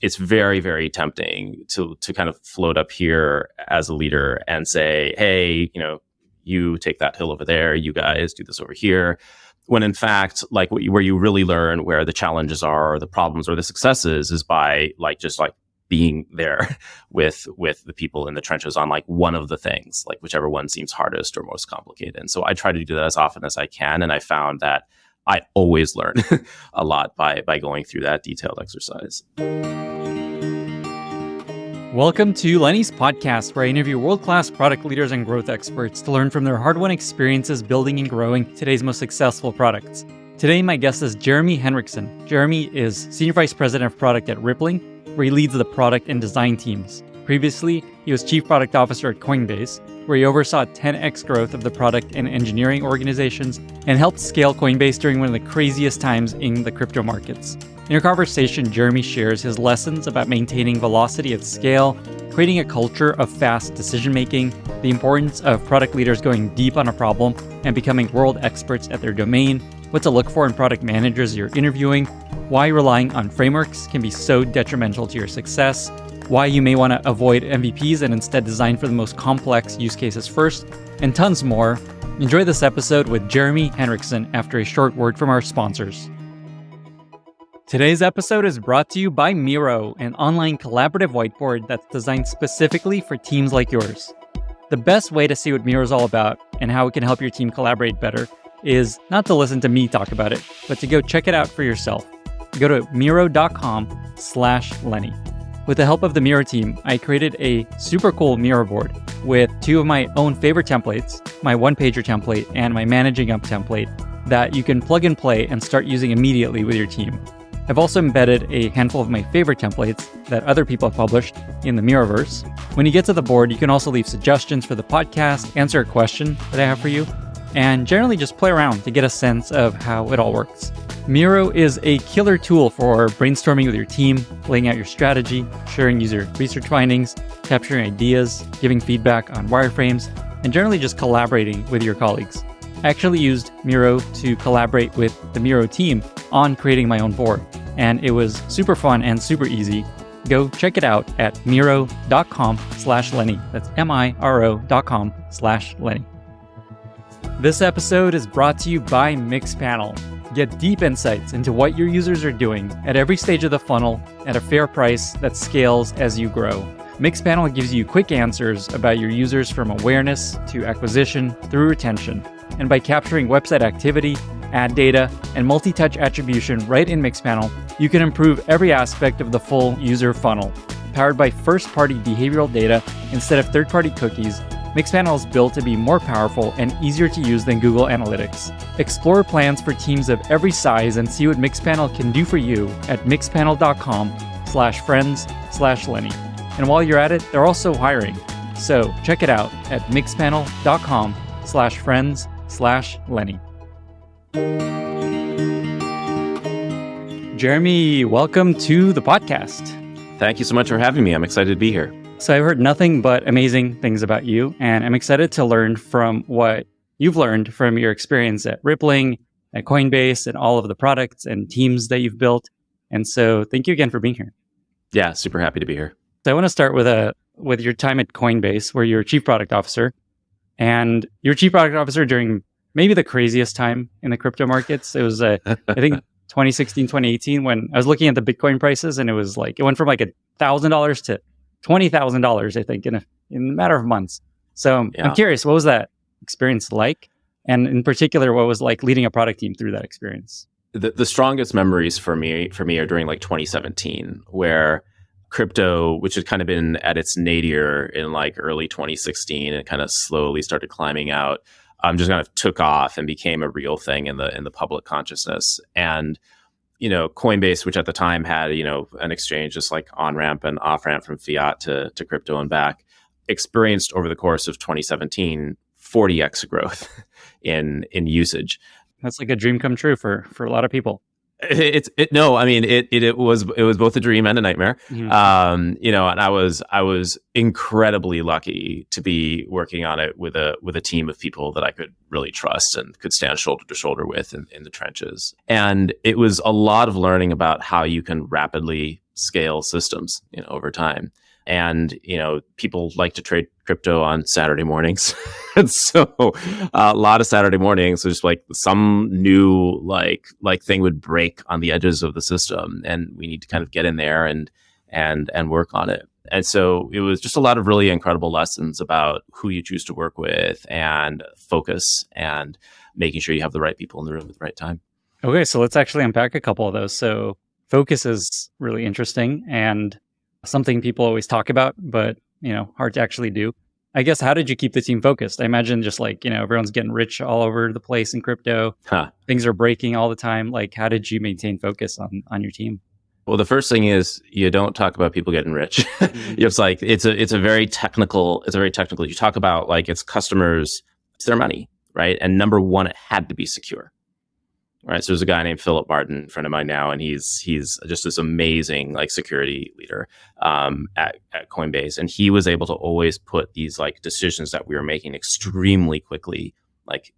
it's very, very tempting to kind of float up here as a leader and say, hey, you take that hill over there, you guys do this over here. When in fact, like where you really learn where the challenges are, or the problems, or the successes is by just being there with the people in the trenches on one of the things, whichever one seems hardest or most complicated. And so I try to do that as often as I can. And I found that I always learn a lot by going through that detailed exercise. Welcome to Lenny's podcast, where I interview world-class product leaders and growth experts to learn from their hard-won experiences building and growing today's most successful products. Today, my guest is Jeremy Henrickson. Jeremy is Senior Vice President of Product at Rippling, where he leads the product and design teams. Previously, he was Chief Product Officer at Coinbase, where he oversaw 10x growth of the product and engineering organizations and helped scale Coinbase during one of the craziest times in the crypto markets. In our conversation, Jeremy shares his lessons about maintaining velocity at scale, creating a culture of fast decision-making, the importance of product leaders going deep on a problem and becoming world experts at their domain, what to look for in product managers you're interviewing, why relying on frameworks can be so detrimental to your success, why you may want to avoid MVPs and instead design for the most complex use cases first, and tons more. Enjoy this episode with Jeremy Henrickson after a short word from our sponsors. Today's episode is brought to you by Miro, an online collaborative whiteboard that's designed specifically for teams like yours. The best way to see what Miro is all about and how it can help your team collaborate better is not to listen to me talk about it, but to go check it out for yourself. Go to miro.com/Lenny. With the help of the Miro team, I created a super cool Miro board with two of my own favorite templates, my one-pager template and my managing up template, that you can plug and play and start using immediately with your team. I've also embedded a handful of my favorite templates that other people have published in the Miroverse. When you get to the board, you can also leave suggestions for the podcast, answer a question that I have for you, and generally just play around to get a sense of how it all works. Miro is a killer tool for brainstorming with your team, laying out your strategy, sharing user research findings, capturing ideas, giving feedback on wireframes, and generally just collaborating with your colleagues. I actually used Miro to collaborate with the Miro team on creating my own board, and it was super fun and super easy. Go check it out at miro.com/Lenny. That's miro.com/Lenny. This episode is brought to you by Mixpanel. Get deep insights into what your users are doing at every stage of the funnel at a fair price that scales as you grow. Mixpanel gives you quick answers about your users from awareness to acquisition through retention. And by capturing website activity, ad data, and multi-touch attribution right in Mixpanel, you can improve every aspect of the full user funnel. Powered by first-party behavioral data instead of third-party cookies, Mixpanel is built to be more powerful and easier to use than Google Analytics. Explore plans for teams of every size and see what Mixpanel can do for you at mixpanel.com/friends/Lenny. And while you're at it, they're also hiring. So check it out at mixpanel.com/friends/Lenny. Jeremy, welcome to the podcast. Thank you so much for having me. I'm excited to be here. So I've heard nothing but amazing things about you, and I'm excited to learn from what you've learned from your experience at Rippling, at Coinbase, and all of the products and teams that you've built. And so thank you again for being here. Yeah, super happy to be here. So I want to start with your time at Coinbase, where you're Chief Product Officer, and you're Chief Product Officer during maybe the craziest time in the crypto markets. It was, I think, 2016, 2018, when I was looking at the Bitcoin prices, and it was it went from $1,000 to $20,000, I think, in a matter of months. So yeah. I'm curious, what was that experience like? And in particular, what was like leading a product team through that experience? The strongest memories for me are during 2017, where crypto, which had kind of been at its nadir in early 2016 and kind of slowly started climbing out, just kind of took off and became a real thing in the public consciousness. And Coinbase, which at the time had, an exchange just on-ramp and off-ramp from fiat to crypto and back, experienced over the course of 2017, 40x growth in usage. That's like a dream come true for a lot of people. It was both a dream and a nightmare. Mm-hmm. And I was incredibly lucky to be working on it with a team of people that I could really trust and could stand shoulder to shoulder with in the trenches. And it was a lot of learning about how you can rapidly scale systems, over time. And, people like to trade crypto on Saturday mornings. And so a lot of Saturday mornings, there's like some new thing would break on the edges of the system. And we need to kind of get in there and work on it. And so it was just a lot of really incredible lessons about who you choose to work with and focus and making sure you have the right people in the room at the right time. Okay, so let's actually unpack a couple of those. So focus is really interesting and something people always talk about, but hard to actually do. I guess, how did you keep the team focused? I imagine just everyone's getting rich all over the place in crypto. Things are breaking all the time. How did you maintain focus on your team? Well, the first thing is you don't talk about people getting rich. It's a very technical. You talk about it's customers, it's their money, right? And number one, it had to be secure. Right. So there's a guy named Philip Martin, a friend of mine now, and he's just this amazing security leader at Coinbase. And he was able to always put these decisions that we were making extremely quickly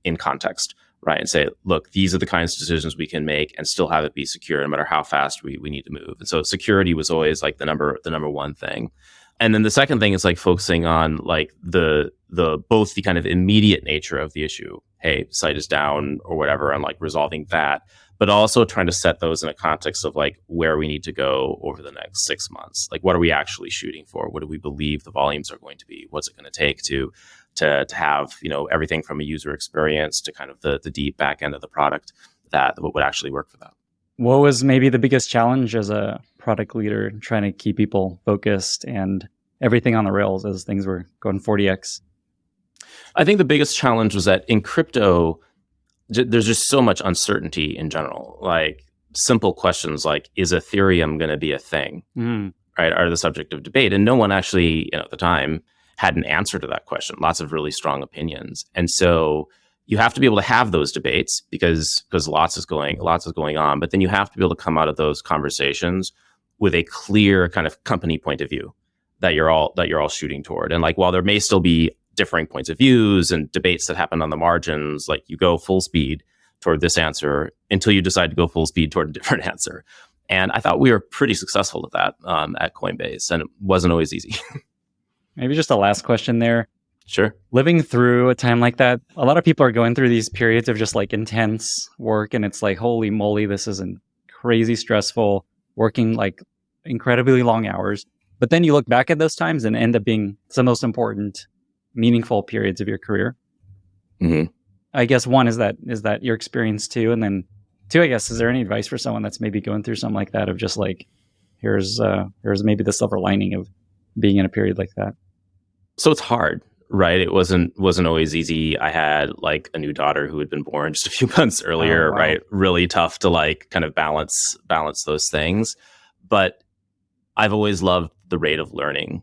in context, right? And say, look, these are the kinds of decisions we can make and still have it be secure no matter how fast we need to move. And so security was always the number one thing. And then the second thing is focusing on the both the kind of immediate nature of the issue. Hey, site is down or whatever, and resolving that, but also trying to set those in a context of where we need to go over the next 6 months. What are we actually shooting for? What do we believe the volumes are going to be? What's it going to take to have, everything from a user experience to kind of the deep back end of the product that would actually work for that. What was maybe the biggest challenge as a product leader trying to keep people focused and everything on the rails as things were going 40x? I think the biggest challenge was that in crypto, there's just so much uncertainty in general. Simple questions is Ethereum going to be a thing, right, are the subject of debate. And no one actually, at the time, had an answer to that question. Lots of really strong opinions. And so you have to be able to have those debates because lots is going on. But then you have to be able to come out of those conversations with a clear kind of company point of view that you're all shooting toward. And while there may still be differing points of views and debates that happen on the margins, you go full speed toward this answer until you decide to go full speed toward a different answer. And I thought we were pretty successful at that at Coinbase, and it wasn't always easy. Maybe just a last question there. Sure. Living through a time like that, a lot of people are going through these periods of just intense work, and it's holy moly, this isn't crazy stressful, working incredibly long hours. But then you look back at those times and end up being some of the most important, meaningful periods of your career. Mm-hmm. I guess one is that your experience too, and then two, I guess, is there any advice for someone that's maybe going through something like that of just here's maybe the silver lining of being in a period like that? So it's hard, right? It wasn't always easy. I had a new daughter who had been born just a few months earlier, Oh, wow. right? Really tough to kind of balance those things. But I've always loved the rate of learning.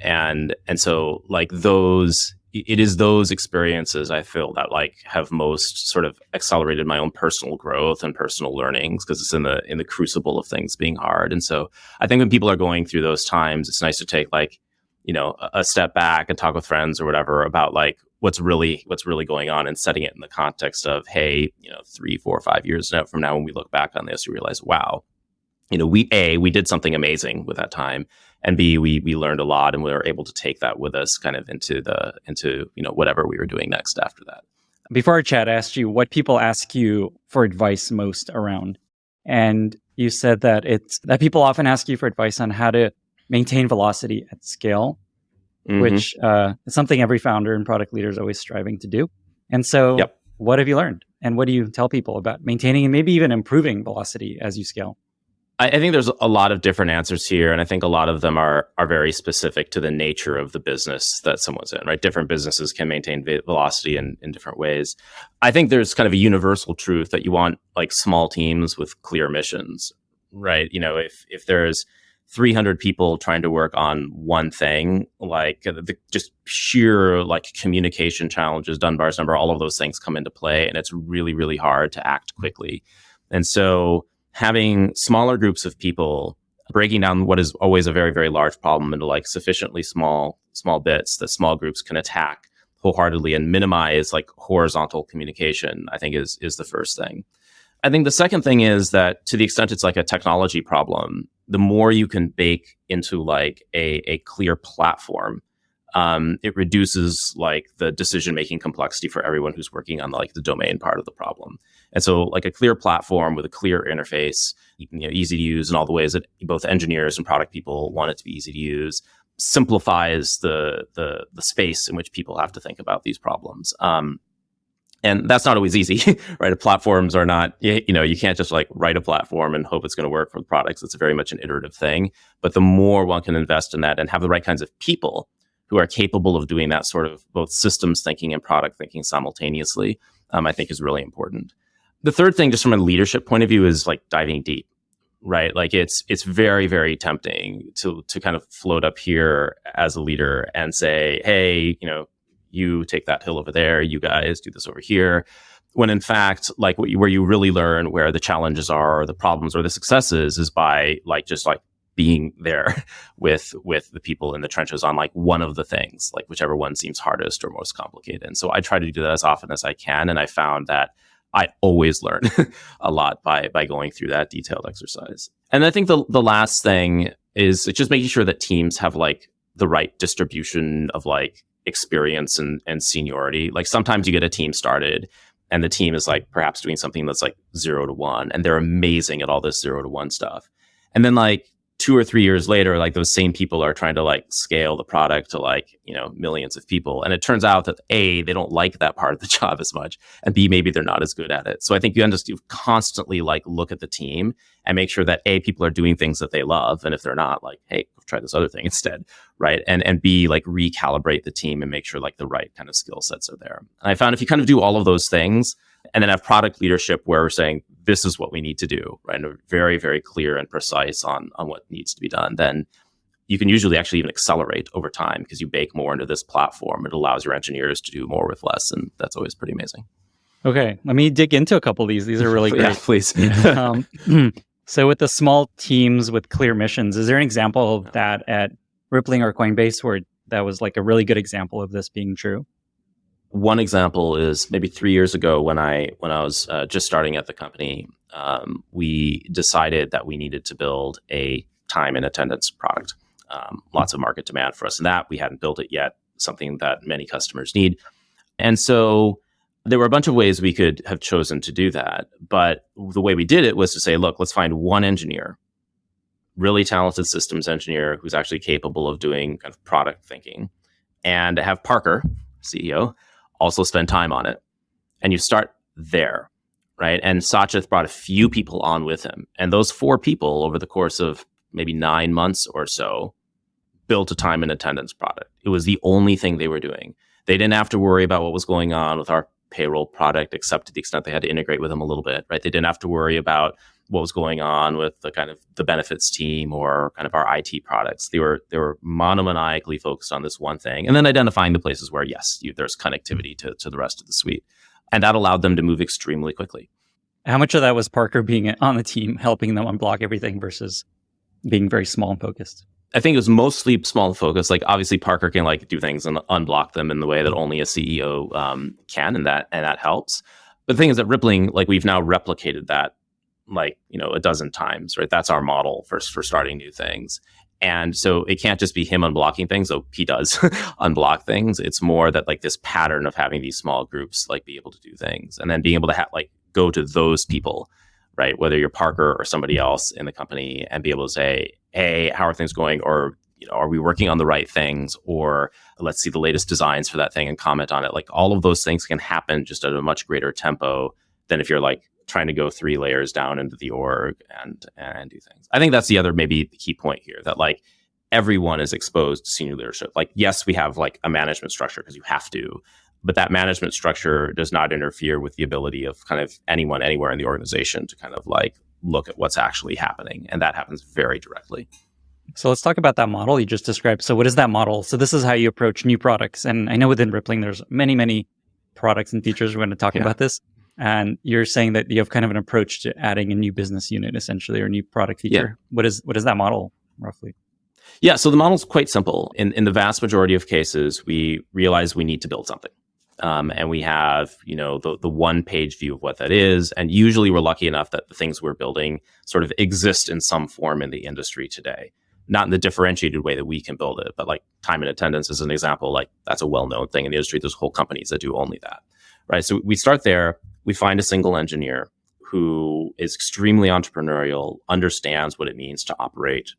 And so it is those experiences I feel that have most sort of accelerated my own personal growth and personal learnings, because it's in the crucible of things being hard. And so I think when people are going through those times, it's nice to take a step back and talk with friends or whatever about what's really going on, and setting it in the context of, hey, 3, 4, 5 years from now, when we look back on this, we realize, wow, we did something amazing with that time, and B, we learned a lot, and we were able to take that with us kind of into whatever we were doing next after that. Before our chat, I asked you what people ask you for advice most around, and you said that people often ask you for advice on how to maintain velocity at scale, which is something every founder and product leader is always striving to do. And so, What have you learned, and what do you tell people about maintaining and maybe even improving velocity as you scale? I think there's a lot of different answers here, and I think a lot of them are very specific to the nature of the business that someone's in, right? Different businesses can maintain velocity in different ways. I think there's kind of a universal truth that you want small teams with clear missions, right? If there's 300 people trying to work on one thing, the just sheer communication challenges, Dunbar's number, all of those things come into play, and it's really, really hard to act quickly. And so having smaller groups of people, breaking down what is always a very, very large problem into sufficiently small bits that small groups can attack wholeheartedly and minimize horizontal communication, I think is the first thing. I think the second thing is that to the extent it's a technology problem, the more you can bake into like a clear platform, it reduces like the decision-making complexity for everyone who's working on like the domain part of the problem. And so like a clear platform with a clear interface, easy to use in all the ways that both engineers and product people want it to be easy to use, simplifies the space in which people have to think about these problems. And that's not always easy, right? Platforms are not, you can't just like write a platform and hope it's going to work for the products. It's very much an iterative thing. But the more one can invest in that and have the right kinds of people who are capable of doing that sort of both systems thinking and product thinking simultaneously, I think is really important. The third thing, just from a leadership point of view, is like diving deep, right? Like it's very, very tempting to kind of float up here as a leader and say, hey, you take that hill over there, you guys do this over here. When in fact, like where you really learn where the challenges are, or the problems, or the successes is by like just like being there with the people in the trenches on like one of the things, like whichever one seems hardest or most complicated. And so I try to do that as often as I can. And I found that I always learn a lot by going through that detailed exercise. And I think the last thing is just making sure that teams have like the right distribution of like experience and seniority. Like sometimes you get a team started and the team is like perhaps doing something that's like 0 to 1 and they're amazing at all this 0 to 1 stuff. And then like 2 or 3 years later, like those same people are trying to like scale the product to like, millions of people. And it turns out that A, they don't like that part of the job as much. And B, maybe they're not as good at it. So I think you constantly like look at the team and make sure that A, people are doing things that they love. And if they're not, like, hey, try this other thing instead. Right. And B, like recalibrate the team and make sure like the right kind of skill sets are there. And I found if you kind of do all of those things and then have product leadership where we're saying, this is what we need to do, right? And very, very clear and precise on what needs to be done, then you can usually actually even accelerate over time because you bake more into this platform. It allows your engineers to do more with less. And that's always pretty amazing. Okay. Let me dig into a couple of these. These are really great. Yeah, please. So with the small teams with clear missions, is there an example of that at Rippling or Coinbase where that was like a really good example of this being true? One example is maybe 3 years ago when I was just starting at the company, we decided that we needed to build a time and attendance product. Lots of market demand for us in that. We hadn't built it yet, something that many customers need. And so there were a bunch of ways we could have chosen to do that. But the way we did it was to say, look, let's find one engineer, really talented systems engineer who's actually capable of doing kind of product thinking, and have Parker, CEO, also spend time on it. And you start there, right? And Sacheth brought a few people on with him. And those 4 people over the course of maybe 9 months or so built a time and attendance product. It was the only thing they were doing. They didn't have to worry about what was going on with our payroll product, except to the extent they had to integrate with them a little bit, right? They didn't have to worry about what was going on with the kind of the benefits team or kind of our IT products. They were monomaniacally focused on this one thing, and then identifying the places where, yes, there's connectivity to the rest of the suite. And that allowed them to move extremely quickly. How much of that was Parker being on the team, helping them unblock everything versus being very small and focused? I think it was mostly small and focused. Like obviously Parker can like do things and unblock them in the way that only a CEO can, and that helps. But the thing is that Rippling, like we've now replicated that like, a dozen times, right? That's our model for starting new things. And so it can't just be him unblocking things, though he does unblock things. It's more that like this pattern of having these small groups like be able to do things and then being able to like go to those people, right? Whether you're Parker or somebody else in the company and be able to say, hey, how are things going? Or, are we working on the right things? Or let's see the latest designs for that thing and comment on it. Like all of those things can happen just at a much greater tempo than if you're like trying to go 3 layers down into the org and do things. I think that's the other maybe the key point here, that like everyone is exposed to senior leadership. Like, yes, we have like a management structure because you have to, but that management structure does not interfere with the ability of kind of anyone anywhere in the organization to kind of like look at what's actually happening. And that happens very directly. So let's talk about that model you just described. So what is that model? So this is how you approach new products. And I know within Rippling, there's many, many products and features. We're going to talk about this. And you're saying that you have kind of an approach to adding a new business unit, essentially, or a new product feature. Yeah. What is that model, roughly? Yeah, so the model's quite simple. In the vast majority of cases, we realize we need to build something. And we have, the one-page view of what that is. And usually we're lucky enough that the things we're building sort of exist in some form in the industry today. Not in the differentiated way that we can build it, but like time and attendance is an example. Like that's a well-known thing in the industry. There's whole companies that do only that, right? So we start there. We find a single engineer who is extremely entrepreneurial, understands what it means to operate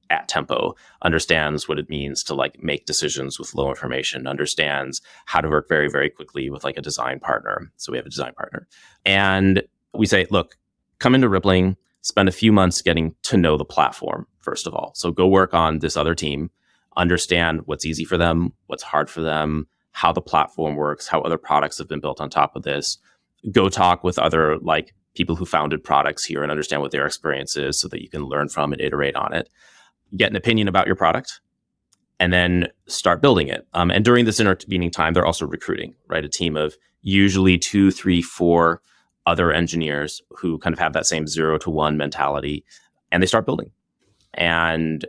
at tempo, understands what it means to like make decisions with low information, understands how to work very, very quickly with like a design partner. So we have a design partner. And we say, look, come into Rippling, spend a few months getting to know the platform, first of all. So go work on this other team, understand what's easy for them, what's hard for them, how the platform works, how other products have been built on top of this. Go talk with other like people who founded products here and understand what their experience is so that you can learn from and iterate on it. Get an opinion about your product, and then start building it. And during this intervening time, they're also recruiting, right? A team of usually 2, 3, 4 other engineers who kind of have that same 0 to 1 mentality, and they start building. And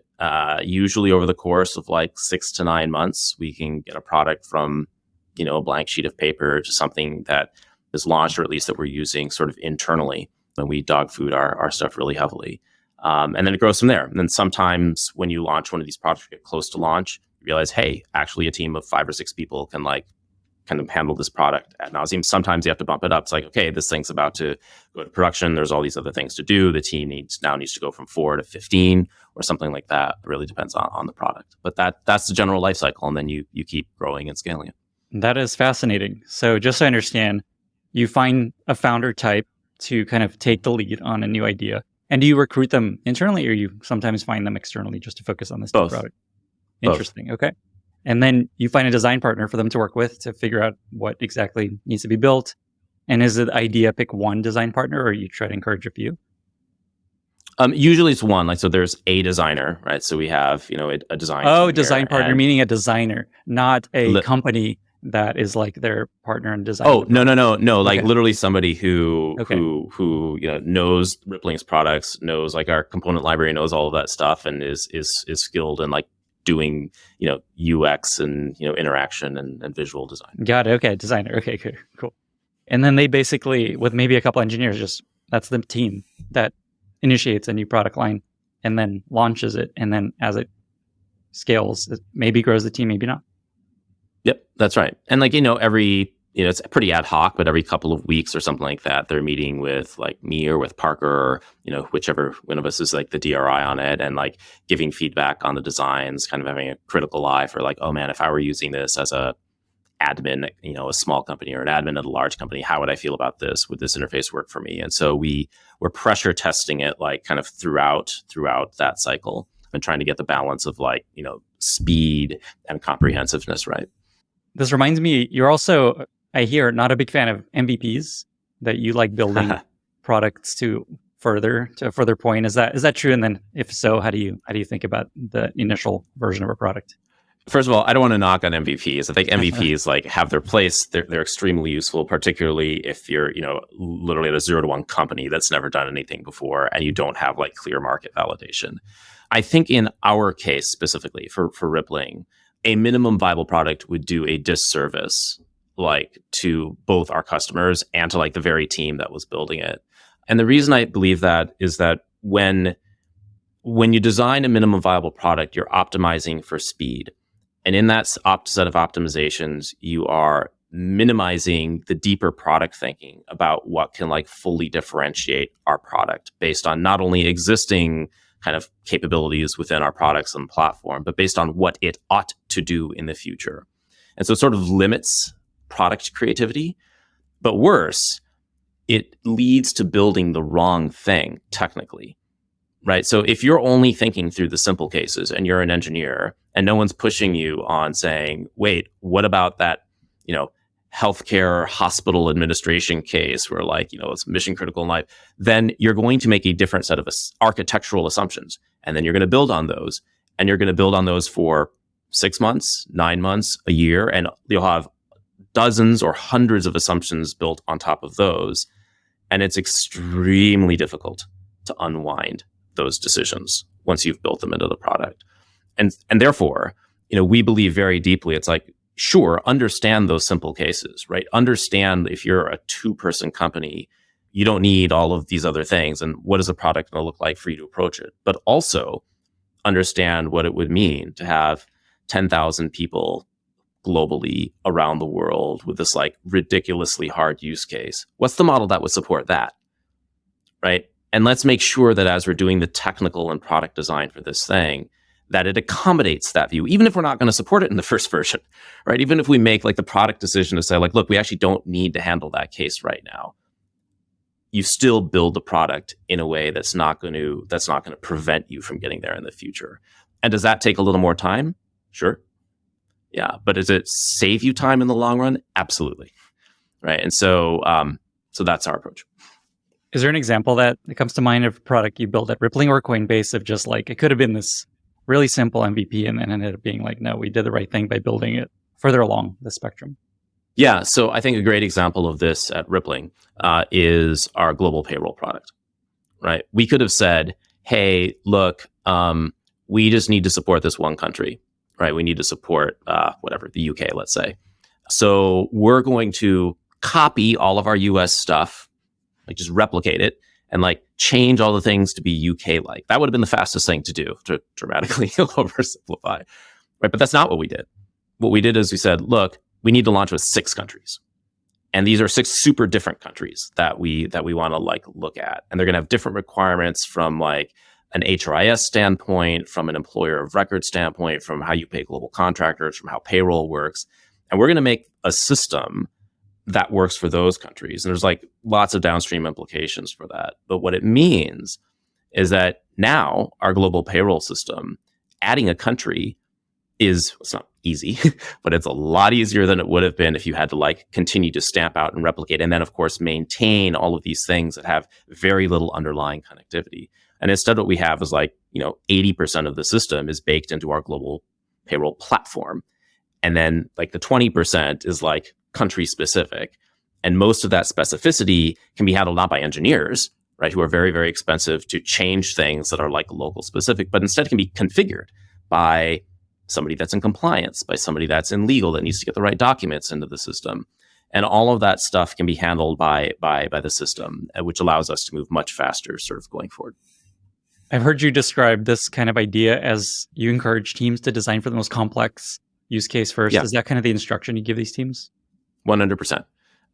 usually over the course of like 6 to 9 months, we can get a product from, a blank sheet of paper to something that is launched, or at least that we're using sort of internally when we dog food our stuff really heavily. And then it grows from there. And then sometimes when you launch one of these products, get close to launch, you realize, hey, actually a team of 5 or 6 people can like kind of handle this product ad nauseum. Sometimes you have to bump it up. It's like, okay, this thing's about to go to production. There's all these other things to do. The team needs to go from 4 to 15 or something like that. It really depends on the product. But that's the general life cycle. And then you keep growing and scaling it. That is fascinating. So just so I understand, you find a founder type to kind of take the lead on a new idea. And do you recruit them internally, or you sometimes find them externally just to focus on this new product? Interesting. Both. Okay. And then you find a design partner for them to work with to figure out what exactly needs to be built. And is it the idea pick one design partner, or you try to encourage a few? Usually it's one. Like, so there's a designer, right? So we have, a design. Oh, design partner, meaning a designer, not a company that is like their partner in design. Oh, no. Like literally somebody who knows Rippling's products, knows like our component library, knows all of that stuff, and is skilled in like doing, UX and, interaction and visual design. Got it. Okay. Designer. Okay, good. Cool. And then they basically, with maybe a couple engineers, that's the team that initiates a new product line and then launches it. And then as it scales, it maybe grows the team, maybe not. Yep, that's right. And like, it's pretty ad hoc, but every couple of weeks or something like that, they're meeting with like me or with Parker, or, whichever one of us is like the DRI on it, and like giving feedback on the designs, kind of having a critical eye for like, oh man, if I were using this as a admin, a small company, or an admin at a large company, how would I feel about this? Would this interface work for me? And so we're pressure testing it like kind of throughout that cycle and trying to get the balance of like, speed and comprehensiveness, right? This reminds me, you're also, I hear, not a big fan of MVPs, that you like building products to a further point. Is that true? And then if so, how do you think about the initial version of a product? First of all, I don't want to knock on MVPs. I think MVPs like have their place. They're extremely useful, particularly if you're, literally at a 0 to 1 company that's never done anything before and you don't have like clear market validation. I think in our case specifically for Rippling, a minimum viable product would do a disservice like to both our customers and to like the very team that was building it. And the reason I believe that is that when you design a minimum viable product, you're optimizing for speed. And in that set of optimizations, you are minimizing the deeper product thinking about what can like fully differentiate our product based on not only existing kind of capabilities within our products and platform, but based on what it ought to do in the future. And so it sort of limits product creativity, but worse, it leads to building the wrong thing technically, right? So if you're only thinking through the simple cases and you're an engineer and no one's pushing you on saying, wait, what about that, healthcare hospital administration case where like, it's mission critical in life, then you're going to make a different set of architectural assumptions. And then you're going to build on those, and you're going to build on those for 6 months, 9 months, a year, and you'll have dozens or hundreds of assumptions built on top of those. And it's extremely difficult to unwind those decisions once you've built them into the product. And therefore, we believe very deeply, it's like, sure, understand those simple cases, right? Understand if you're a 2-person company, you don't need all of these other things. And what is a product going to look like for you to approach it? But also understand what it would mean to have 10,000 people globally around the world with this like ridiculously hard use case. What's the model that would support that? Right? And let's make sure that as we're doing the technical and product design for this thing, that it accommodates that view, even if we're not going to support it in the first version, right? Even if we make like the product decision to say like, look, we actually don't need to handle that case right now. You still build the product in a way that's not going to prevent you from getting there in the future. And does that take a little more time? Sure. Yeah. But does it save you time in the long run? Absolutely. Right. And so that's our approach. Is there an example that comes to mind of a product you built at Rippling or Coinbase of just like, it could have been this really simple MVP and then ended up being like, no, we did the right thing by building it further along the spectrum? Yeah. So I think a great example of this at Rippling is our global payroll product, right? We could have said, hey, look, we just need to support this one country, right? We need to support the UK, let's say. So we're going to copy all of our US stuff, like just replicate it and like change all the things to be UK like. That would have been the fastest thing to do to dramatically oversimplify, right? But that's not what we did. What we did is we said, look, we need to launch with 6 countries. And these are 6 super different countries that we want to like look at. And they're going to have different requirements from like an HRIS standpoint, from an employer of record standpoint, from how you pay global contractors, from how payroll works. And we're going to make a system that works for those countries. And there's like lots of downstream implications for that. But what it means is that now our global payroll system, adding a country it's not easy, but it's a lot easier than it would have been if you had to like continue to stamp out and replicate. And then of course, maintain all of these things that have very little underlying connectivity. And instead what we have is like, 80% of the system is baked into our global payroll platform. And then like the 20% is like country specific. And most of that specificity can be handled not by engineers, right, who are very, very expensive to change things that are like local specific, but instead can be configured by somebody that's in compliance, by somebody that's in legal that needs to get the right documents into the system. And all of that stuff can be handled by the system, which allows us to move much faster sort of going forward. I've heard you describe this kind of idea as you encourage teams to design for the most complex use case first. Yeah. Is that kind of the instruction you give these teams? 100%.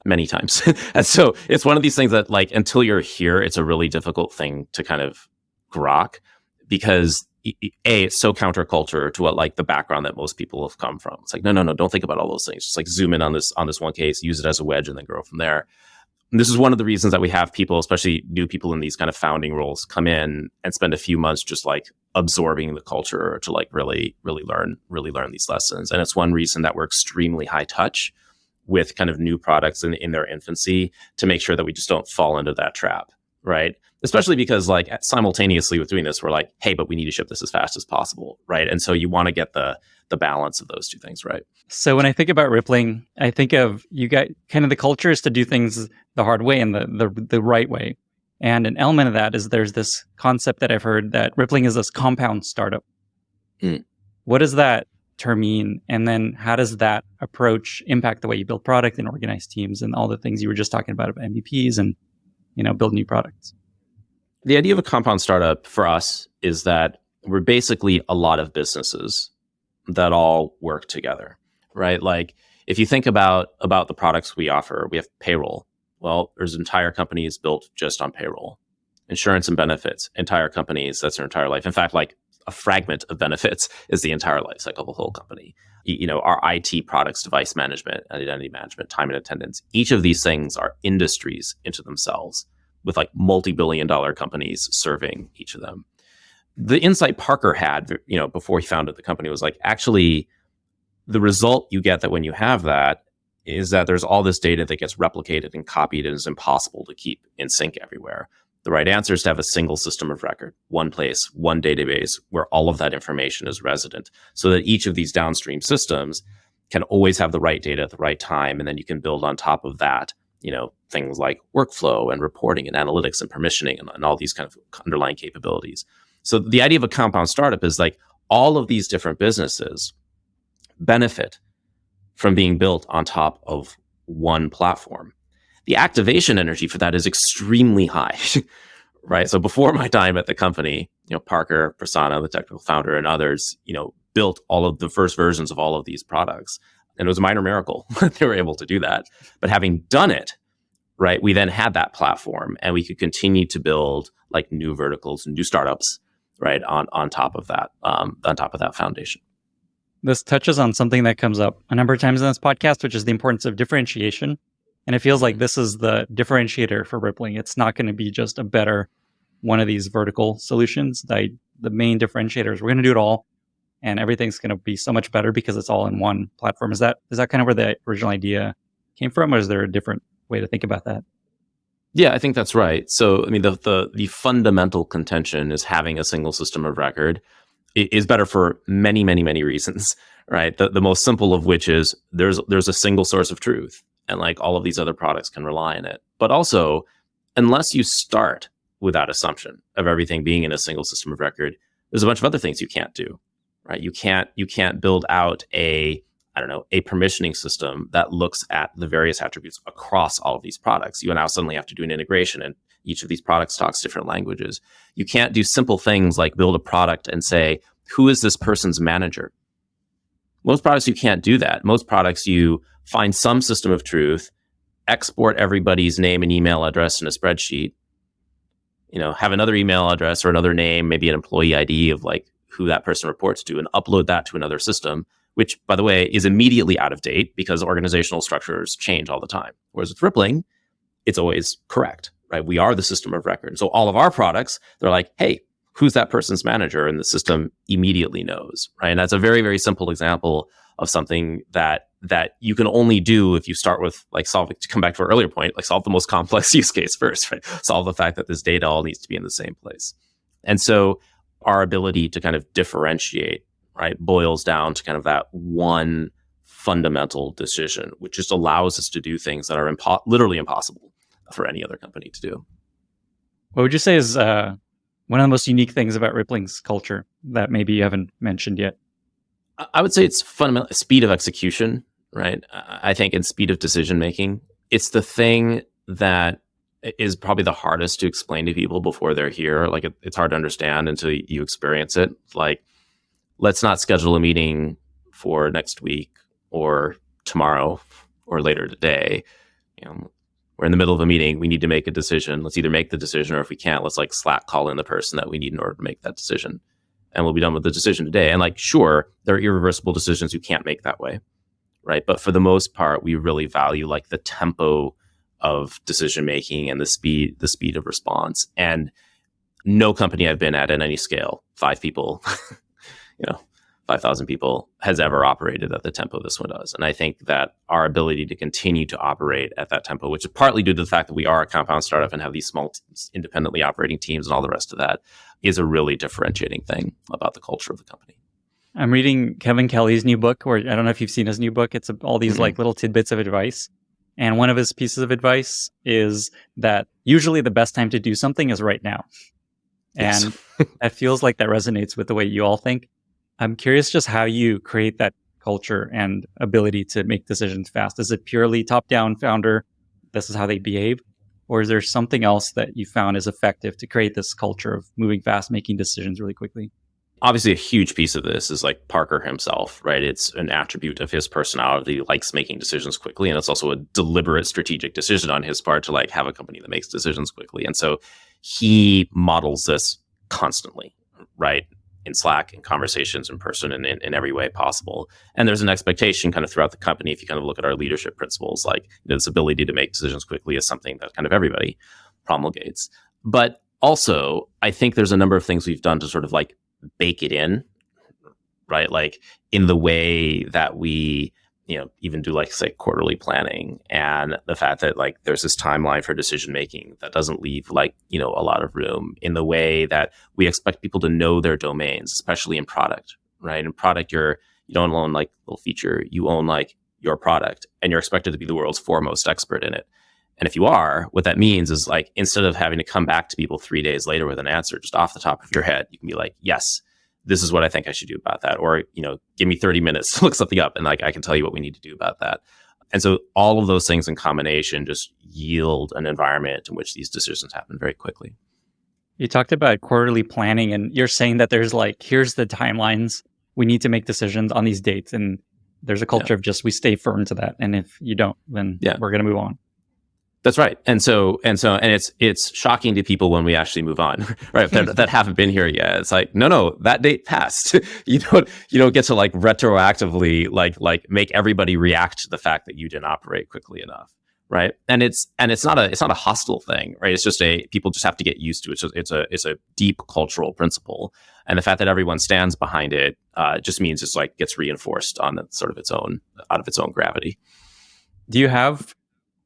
Many times. And so it's one of these things that like, until you're here, it's a really difficult thing to kind of grok because it's so counterculture to what like the background that most people have come from. It's like, no, don't think about all those things. Just like zoom in on this one case, use it as a wedge and then grow from there. And this is one of the reasons that we have people, especially new people in these kind of founding roles, come in and spend a few months just like absorbing the culture to like really learn these lessons. And it's one reason that we're extremely high touch with kind of new products in their infancy to make sure that we just don't fall into that trap, right? Especially because like simultaneously with doing this, we're like, hey, but we need to ship this as fast as possible, right? And so you want to get the balance of those two things, right? So when I think about Rippling, I think of you got kind of the culture is to do things the hard way and the right way. And an element of that is there's this concept that I've heard that Rippling is this compound startup. What does that term mean? And then how does that approach impact the way you build product and organize teams and all the things you were just talking about MVPs and, build new products? The idea of a compound startup for us is that we're basically a lot of businesses that all work together, right? Like if you think about the products we offer, we have payroll. Well, there's entire companies built just on payroll. Insurance and benefits, entire companies, that's their entire life. In fact, like a fragment of benefits is the entire life cycle of the whole company. Our IT products, device management, identity management, time and attendance, each of these things are industries into themselves with like multi-billion-dollar companies serving each of them. The insight Parker had, before he founded the company was like, actually, the result you get that when you have that is that there's all this data that gets replicated and copied and is impossible to keep in sync everywhere. The right answer is to have a single system of record, one place, one database where all of that information is resident so that each of these downstream systems can always have the right data at the right time. And then you can build on top of that, things like workflow and reporting and analytics and permissioning and all these kind of underlying capabilities. So the idea of a compound startup is like all of these different businesses benefit from being built on top of one platform. The activation energy for that is extremely high, right? So before my time at the company, Parker, Prasanna, the technical founder, and others, built all of the first versions of all of these products. And it was a minor miracle that they were able to do that. But having done it, right, we then had that platform and we could continue to build like new verticals and new startups, right, on top of that foundation. This touches on something that comes up a number of times in this podcast, which is the importance of differentiation. And it feels like this is the differentiator for Rippling. It's not going to be just a better one of these vertical solutions. The main differentiator is we're going to do it all, and everything's going to be so much better because it's all in one platform. Is that kind of where the original idea came from, or is there a different way to think about that? Yeah, I think that's right. So, I mean, the fundamental contention is having a single system of record is better for many, many, many reasons, right? The most simple of which is there's a single source of truth, and like all of these other products can rely on it. But also, unless you start with that assumption of everything being in a single system of record, there's a bunch of other things you can't do, right? You can't build out a permissioning system that looks at the various attributes across all of these products. You now suddenly have to do an integration, and each of these products talks different languages. You can't do simple things like build a product and say, who is this person's manager? Most products, you can't do that. Most products, you find some system of truth, export everybody's name and email address in a spreadsheet, have another email address or another name, maybe an employee ID of like who that person reports to, and upload that to another system, which, by the way, is immediately out of date because organizational structures change all the time. Whereas with Rippling, it's always correct, right? We are the system of record. So all of our products, they're like, hey, who's that person's manager? And the system immediately knows, right? And that's a very, very simple example of something that you can only do if you start with like solving, to come back to our earlier point, like solve the most complex use case first, right? Solve the fact that this data all needs to be in the same place. And so our ability to kind of differentiate, right, boils down to kind of that one fundamental decision, which just allows us to do things that are literally impossible for any other company to do. What would you say is one of the most unique things about Rippling's culture that maybe you haven't mentioned yet? I would say it's fundamental speed of execution, right? I think in speed of decision making, it's the thing that is probably the hardest to explain to people before they're here. Like it's hard to understand until you experience it. Like, let's not schedule a meeting for next week or tomorrow or later today. We're in the middle of a meeting. We need to make a decision. Let's either make the decision, or if we can't, let's like Slack call in the person that we need in order to make that decision. And we'll be done with the decision today. And like, sure, there are irreversible decisions you can't make that way, right? But for the most part, we really value like the tempo of decision making and the speed of response. And no company I've been at any scale, 5 people, 5,000 people, has ever operated at the tempo this one does. And I think that our ability to continue to operate at that tempo, which is partly due to the fact that we are a compound startup and have these small independently operating teams and all the rest of that, is a really differentiating thing about the culture of the company. I'm reading Kevin Kelly's new book, or I don't know if you've seen his new book. It's all these like little tidbits of advice. And one of his pieces of advice is that usually the best time to do something is right now. Yes. And that feels like that resonates with the way you all think. I'm curious just how you create that culture and ability to make decisions fast. Is it purely top-down founder, this is how they behave? Or is there something else that you found is effective to create this culture of moving fast, making decisions really quickly? Obviously, a huge piece of this is like Parker himself, right? It's an attribute of his personality. He likes making decisions quickly. And it's also a deliberate strategic decision on his part to like have a company that makes decisions quickly. And so he models this constantly, right? In Slack, in conversations, in person, and in every way possible. And there's an expectation kind of throughout the company, if you kind of look at our leadership principles, like this ability to make decisions quickly is something that kind of everybody promulgates. But also, I think there's a number of things we've done to sort of like bake it in, right? Like in the way that we, even do like say quarterly planning, and the fact that like there's this timeline for decision making that doesn't leave like, a lot of room, in the way that we expect people to know their domains, especially in product, right? In product, you don't own like a little feature, you own like your product, and you're expected to be the world's foremost expert in it. And if you are, what that means is like, instead of having to come back to people 3 days later with an answer just off the top of your head, you can be like, yes, this is what I think I should do about that. Or, give me 30 minutes to look something up and like I can tell you what we need to do about that. And so all of those things in combination just yield an environment in which these decisions happen very quickly. You talked about quarterly planning, and you're saying that there's like, here's the timelines. We need to make decisions on these dates. And there's a culture of just, we stay firm to that. And if you don't, then we're going to move on. That's right. And it's shocking to people when we actually move on, right? that haven't been here yet. It's like, no, that date passed. you don't get to like retroactively like make everybody react to the fact that you didn't operate quickly enough. Right. And it's not a hostile thing, right? It's just people just have to get used to it. It's a deep cultural principle. And the fact that everyone stands behind it just means it's like gets reinforced on sort of out of its own gravity. Do you have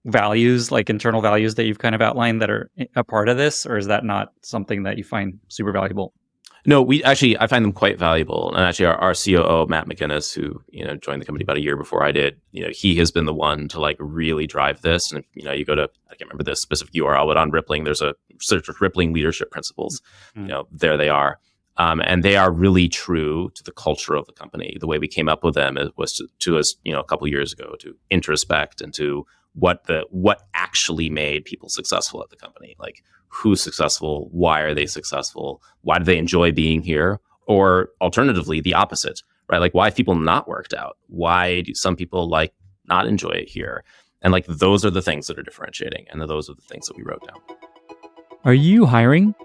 values, like internal values that you've kind of outlined that are a part of this, or is that not something that you find super valuable? No, I find them quite valuable. And actually our COO, Matt McGinnis, who, joined the company about a year before I did, he has been the one to like really drive this. And, you go to, I can't remember the specific URL, but on Rippling, there's a search of Rippling leadership principles. There they are. And they are really true to the culture of the company. The way we came up with them was to us, a couple of years ago, to introspect into what actually made people successful at the company. Like, who's successful? Why are they successful? Why do they enjoy being here? Or alternatively, the opposite, right? Like, why have people not worked out? Why do some people like not enjoy it here? And like, those are the things that are differentiating. And those are the things that we wrote down. Are you hiring?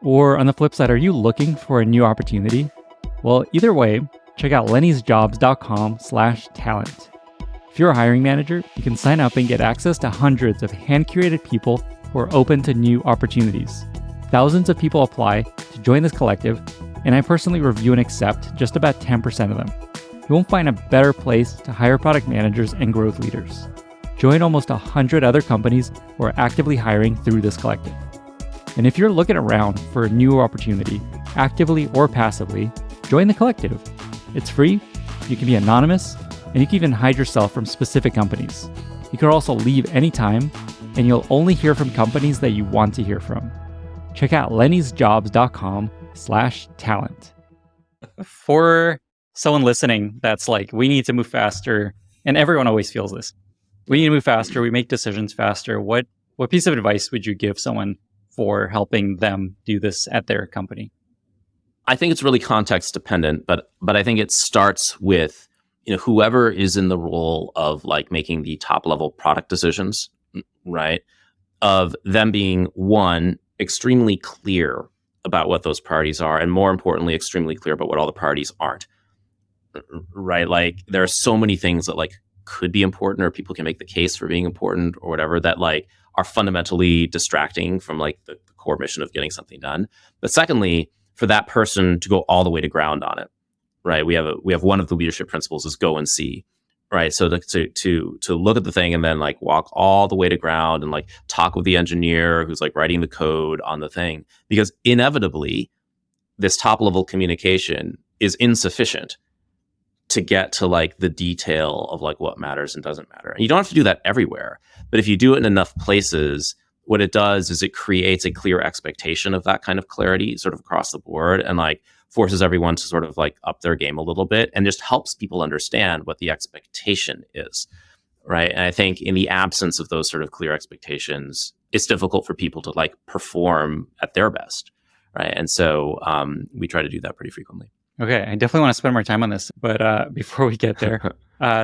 Or on the flip side, are you looking for a new opportunity? Well, either way, check out lennysjobs.com/talent. If you're a hiring manager, you can sign up and get access to hundreds of hand-curated people who are open to new opportunities. Thousands of people apply to join this collective, and I personally review and accept just about 10% of them. You won't find a better place to hire product managers and growth leaders. Join almost 100 other companies who are actively hiring through this collective. And if you're looking around for a new opportunity, actively or passively, join the collective. It's free, you can be anonymous, and you can even hide yourself from specific companies. You can also leave anytime, and you'll only hear from companies that you want to hear from. Check out lennysjobs.com/talent. For someone listening that's like, we need to move faster, and everyone always feels this. We need to move faster, we make decisions faster. What piece of advice would you give someone for helping them do this at their company? I think it's really context dependent, but I think it starts with whoever is in the role of like making the top level product decisions, right? Of them being, one, extremely clear about what those priorities are, and more importantly, extremely clear about what all the priorities aren't, right? Like, there are so many things that like could be important, or people can make the case for being important or whatever, that like are fundamentally distracting from like the core mission of getting something done. But secondly, for that person to go all the way to ground on it, right? We have one of the leadership principles is go and see, right? So to look at the thing and then like walk all the way to ground and like talk with the engineer who's like writing the code on the thing, because inevitably this top level communication is insufficient to get to like the detail of like what matters and doesn't matter. And you don't have to do that everywhere, but if you do it in enough places, what it does is it creates a clear expectation of that kind of clarity sort of across the board, and like forces everyone to sort of like up their game a little bit, and just helps people understand what the expectation is, right? And I think in the absence of those sort of clear expectations, it's difficult for people to like perform at their best, right? And so we try to do that pretty frequently. Okay, I definitely want to spend more time on this, but before we get there,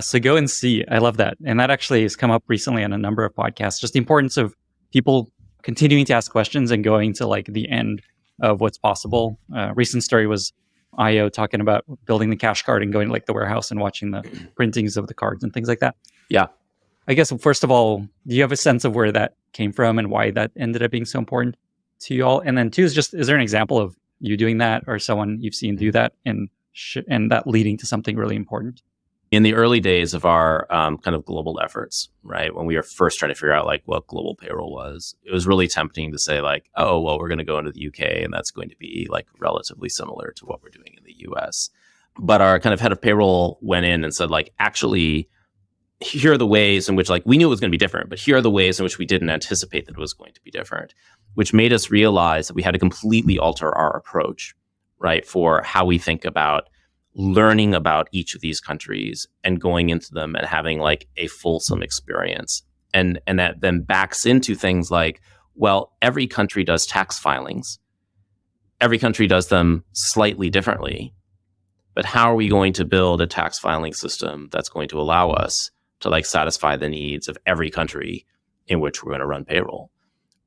so go and see. I love that. And that actually has come up recently on a number of podcasts, just the importance of people continuing to ask questions and going to like the end of what's possible. Recent story was IO talking about building the cash card and going to like the warehouse and watching the printings of the cards and things like that. Yeah. I guess, first of all, do you have a sense of where that came from and why that ended up being so important to you all? And then two is just, is there an example of you doing that or someone you've seen do that and that leading to something really important? In the early days of our kind of global efforts, right, when we were first trying to figure out like what global payroll was, it was really tempting to say like, oh, well, we're going to go into the UK and that's going to be like relatively similar to what we're doing in the US. But our kind of head of payroll went in and said like, actually, here are the ways in which like we knew it was going to be different, but here are the ways in which we didn't anticipate that it was going to be different, which made us realize that we had to completely alter our approach, right, for how we think about learning about each of these countries and going into them and having like a fulsome experience. And that then backs into things like, well, every country does tax filings. Every country does them slightly differently. But how are we going to build a tax filing system that's going to allow us to like satisfy the needs of every country in which we're going to run payroll,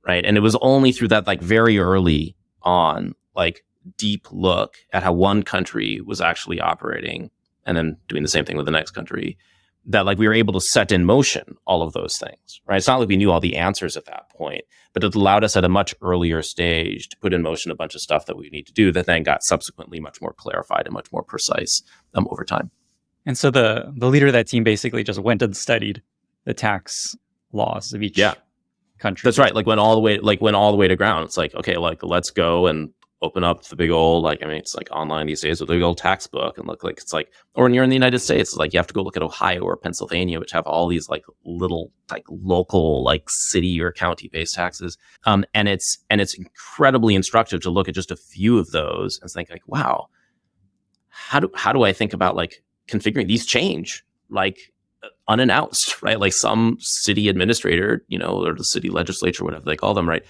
right? And it was only through that like very early on, like deep look at how one country was actually operating and then doing the same thing with the next country that like we were able to set in motion all of those things, right? It's not like we knew all the answers at that point, but it allowed us at a much earlier stage to put in motion a bunch of stuff that we need to do that then got subsequently much more clarified and much more precise over time. And so the leader of that team basically just went and studied the tax laws of each country. That's right. Like went all the way to ground. It's like, okay, like let's go and open up the big old, like, I mean, it's like online these days with the big old tax book and look like, it's like, or when you're in the United States, it's like you have to go look at Ohio or Pennsylvania, which have all these like little, like local, like city or county based taxes. And it's incredibly instructive to look at just a few of those and think like, wow, how do I think about like configuring these change like unannounced, right? Like some city administrator, or the city legislature, whatever they call them, right?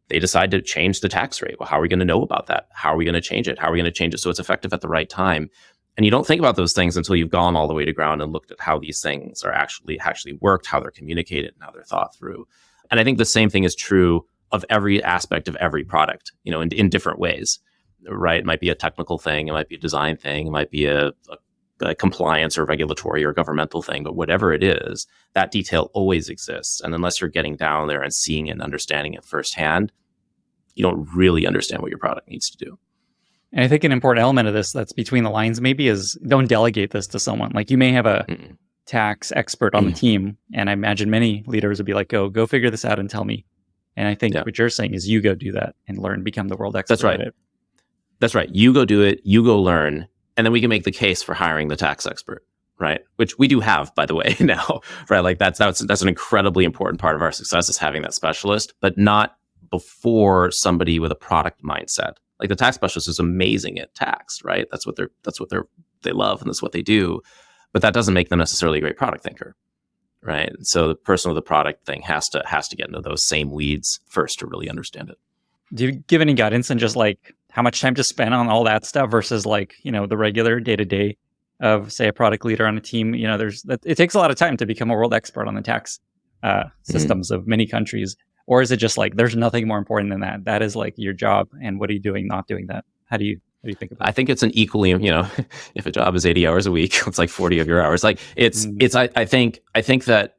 They decide to change the tax rate. Well, how are we going to know about that? How are we going to change it? How are we going to change it so it's effective at the right time? And you don't think about those things until you've gone all the way to ground and looked at how these things are actually worked, how they're communicated, and how they're thought through. And I think the same thing is true of every aspect of every product, in different ways, right? It might be a technical thing. It might be a design thing. It might be a compliance or regulatory or governmental thing, but whatever it is, that detail always exists. And unless you're getting down there and seeing it and understanding it firsthand, you don't really understand what your product needs to do. And I think an important element of this that's between the lines maybe is don't delegate this to someone. Like you may have a tax expert on the team, and I imagine many leaders would be like, go figure this out and tell me. And I think what you're saying is you go do that and learn, become the world expert. That's right. At it. That's right. You go do it, you go learn, and then we can make the case for hiring the tax expert, right? Which we do have, by the way, now, right? Like that's an incredibly important part of our success is having that specialist, but not before somebody with a product mindset. Like the tax specialist is amazing at tax, right? That's what they love and that's what they do. But that doesn't make them necessarily a great product thinker, right? So the person with the product thing has to get into those same weeds first to really understand it. Do you give any guidance on just like how much time to spend on all that stuff versus like, the regular day-to-day of say a product leader on a team? It takes a lot of time to become a world expert on the tax systems of many countries. Or is it just like there's nothing more important than that? That is like your job, and what are you doing not doing that? How do you think about it? I think it's an equally, if a job is 80 hours a week, it's like 40 of your hours. Like I think that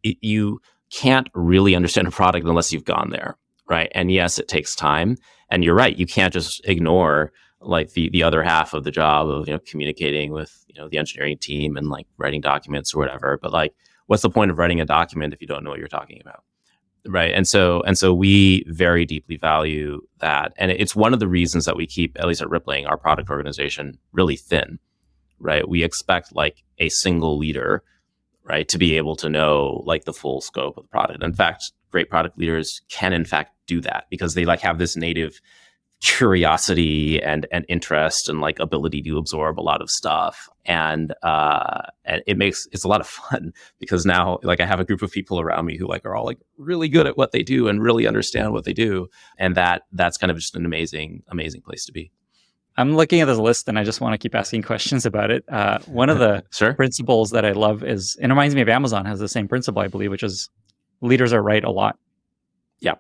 you can't really understand a product unless you've gone there, right? And yes, it takes time. And you're right, you can't just ignore like the other half of the job of communicating with the engineering team and like writing documents or whatever. But like, what's the point of writing a document if you don't know what you're talking about? Right. And so we very deeply value that. And it's one of the reasons that we keep, at least at Rippling, our product organization really thin, right? We expect like a single leader, right, to be able to know like the full scope of the product. In fact, great product leaders can in fact do that because they like have this native curiosity and interest and like ability to absorb a lot of stuff. And it's a lot of fun because now like I have a group of people around me who like are all like really good at what they do and really understand what they do. And that's kind of just an amazing place to be. I'm looking at this list and I just want to keep asking questions about it. One of the principles that I love is, it reminds me of Amazon has the same principle, I believe, which is leaders are right a lot. Yeah.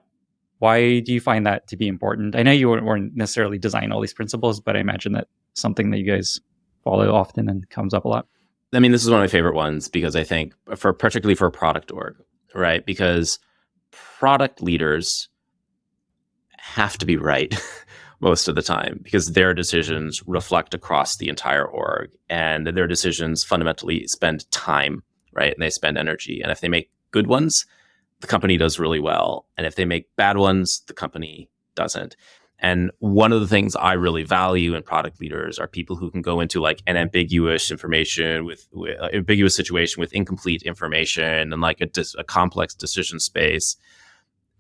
Why do you find that to be important? I know you weren't necessarily designing all these principles, but I imagine that something that you guys follow often and comes up a lot. I mean, this is one of my favorite ones because I think particularly for a product org, right? Because product leaders have to be right most of the time because their decisions reflect across the entire org and their decisions fundamentally spend time, right? And they spend energy. And if they make good ones, the company does really well. And if they make bad ones, the company doesn't. And one of the things I really value in product leaders are people who can go into like an ambiguous information with ambiguous situation with incomplete information and like a complex decision space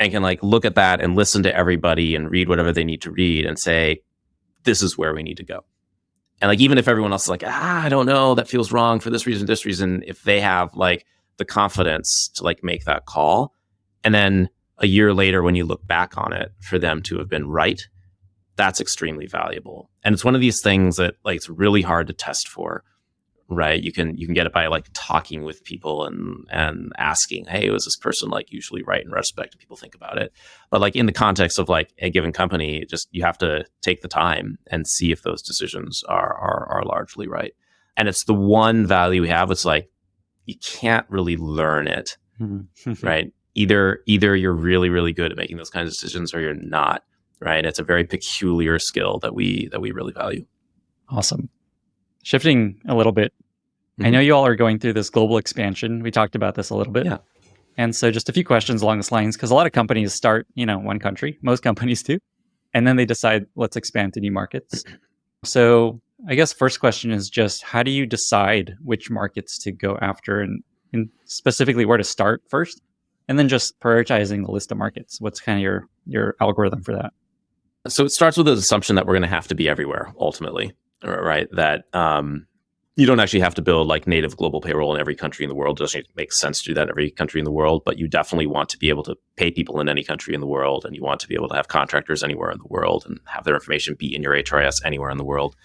and can like look at that and listen to everybody and read whatever they need to read and say, this is where we need to go. And like, even if everyone else is like, I don't know, that feels wrong for this reason, if they have like the confidence to like make that call, and then a year later, when you look back on it, for them to have been right, that's extremely valuable. And it's one of these things that like, it's really hard to test for, right? You can get it by like talking with people and asking, hey, was this person like usually right in retrospect? People think about it. But like in the context of like a given company, just you have to take the time and see if those decisions are largely right. And it's the one value we have. It's like, you can't really learn it, right? Either you're really, really good at making those kinds of decisions or you're not, right? It's a very peculiar skill that we really value. Awesome. Shifting a little bit, I know you all are going through this global expansion. We talked about this a little bit. Yeah. And so just a few questions along this lines, because a lot of companies start, one country, most companies do, and then they decide, let's expand to new markets. So I guess first question is just, how do you decide which markets to go after and specifically where to start first? And then just prioritizing the list of markets. What's kind of your algorithm for that? So it starts with the assumption that we're going to have to be everywhere ultimately, right? That you don't actually have to build like native global payroll in every country in the world. It doesn't make sense to do that in every country in the world, but you definitely want to be able to pay people in any country in the world, and you want to be able to have contractors anywhere in the world and have their information be in your HRIS anywhere in the world.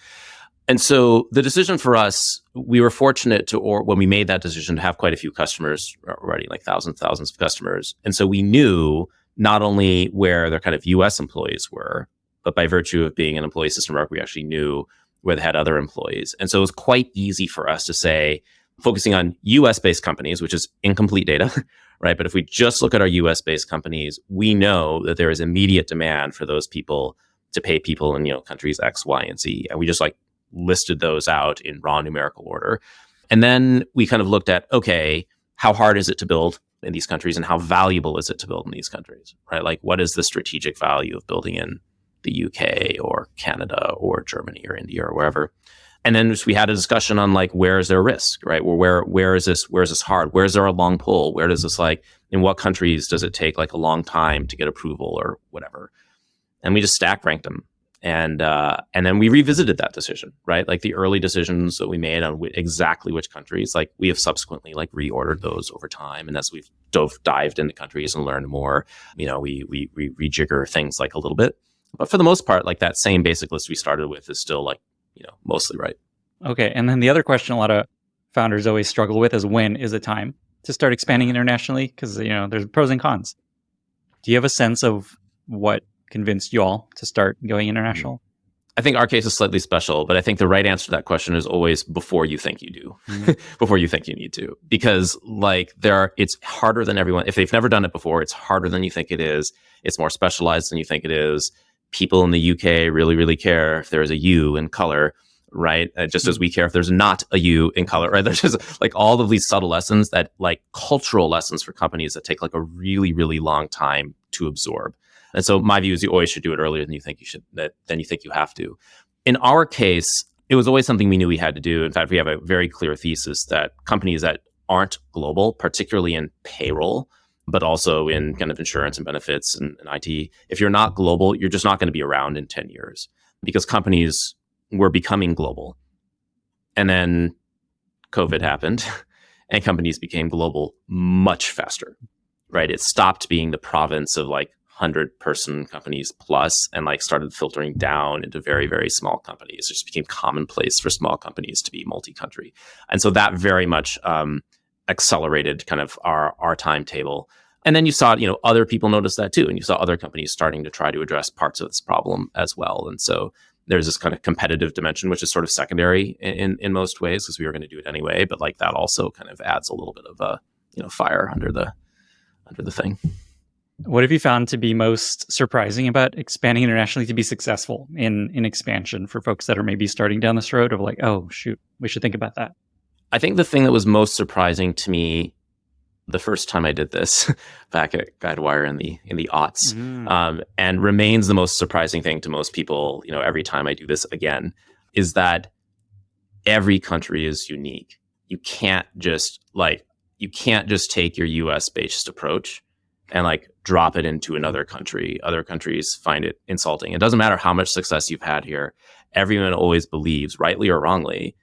And so the decision for us, we were fortunate to, or when we made that decision, to have quite a few customers already, like thousands of customers. And so we knew not only where their kind of US employees were, but by virtue of being an employee system rep, we actually knew where they had other employees. And so it was quite easy for us to say, focusing on US-based companies, which is incomplete data, right? But if we just look at our US-based companies, we know that there is immediate demand for those people to pay people in, countries X, Y, and Z. And we just like listed those out in raw numerical order. And then we kind of looked at, okay, how hard is it to build in these countries and how valuable is it to build in these countries, right? Like, what is the strategic value of building in the UK or Canada or Germany or India or wherever? And then we had a discussion on like, where is there risk, right? Well, where is this hard? Where is there a long pull? Where does this like, in what countries does it take like a long time to get approval or whatever? And we just stack ranked them. And then we revisited that decision, right? Like the early decisions that we made on exactly which countries, like we have subsequently like reordered those over time. And as we've dived into countries and learned more, we rejigger things like a little bit. But for the most part, like that same basic list we started with is still like, mostly right. Okay. And then the other question a lot of founders always struggle with is, when is it time to start expanding internationally? Because, there's pros and cons. Do you have a sense of what convinced you all to start going international? I think our case is slightly special, but I think the right answer to that question is always before you think you do, before you think you need to, because like it's harder than everyone. If they've never done it before, it's harder than you think it is. It's more specialized than you think it is. People in the UK really, really care if there's a U in color, right? Just as we care if there's not a U in color, right? There's just like all of these subtle lessons that like cultural lessons for companies that take like a really, really long time to absorb. And so my view is you always should do it earlier than you think you should, than you think you have to. In our case, it was always something we knew we had to do. In fact, we have a very clear thesis that companies that aren't global, particularly in payroll, but also in kind of insurance and benefits and IT, if you're not global, you're just not going to be around in 10 years because companies were becoming global. And then COVID happened and companies became global much faster, right? It stopped being the province of like 100-person companies plus and like started filtering down into very, very small companies. It just became commonplace for small companies to be multi-country. And so that very much accelerated kind of our timetable. And then you saw, other people noticed that too. And you saw other companies starting to try to address parts of this problem as well. And so there's this kind of competitive dimension, which is sort of secondary in most ways because we were going to do it anyway. But like that also kind of adds a little bit of fire under the thing. What have you found to be most surprising about expanding internationally to be successful in expansion for folks that are maybe starting down this road of like, oh, shoot, we should think about that? I think the thing that was most surprising to me the first time I did this back at Guidewire in the aughts, and remains the most surprising thing to most people, every time I do this again, is that every country is unique. You can't just take your US based approach and like drop it into another country. Other countries find it insulting. It doesn't matter how much success you've had here. Everyone always believes, rightly or wrongly,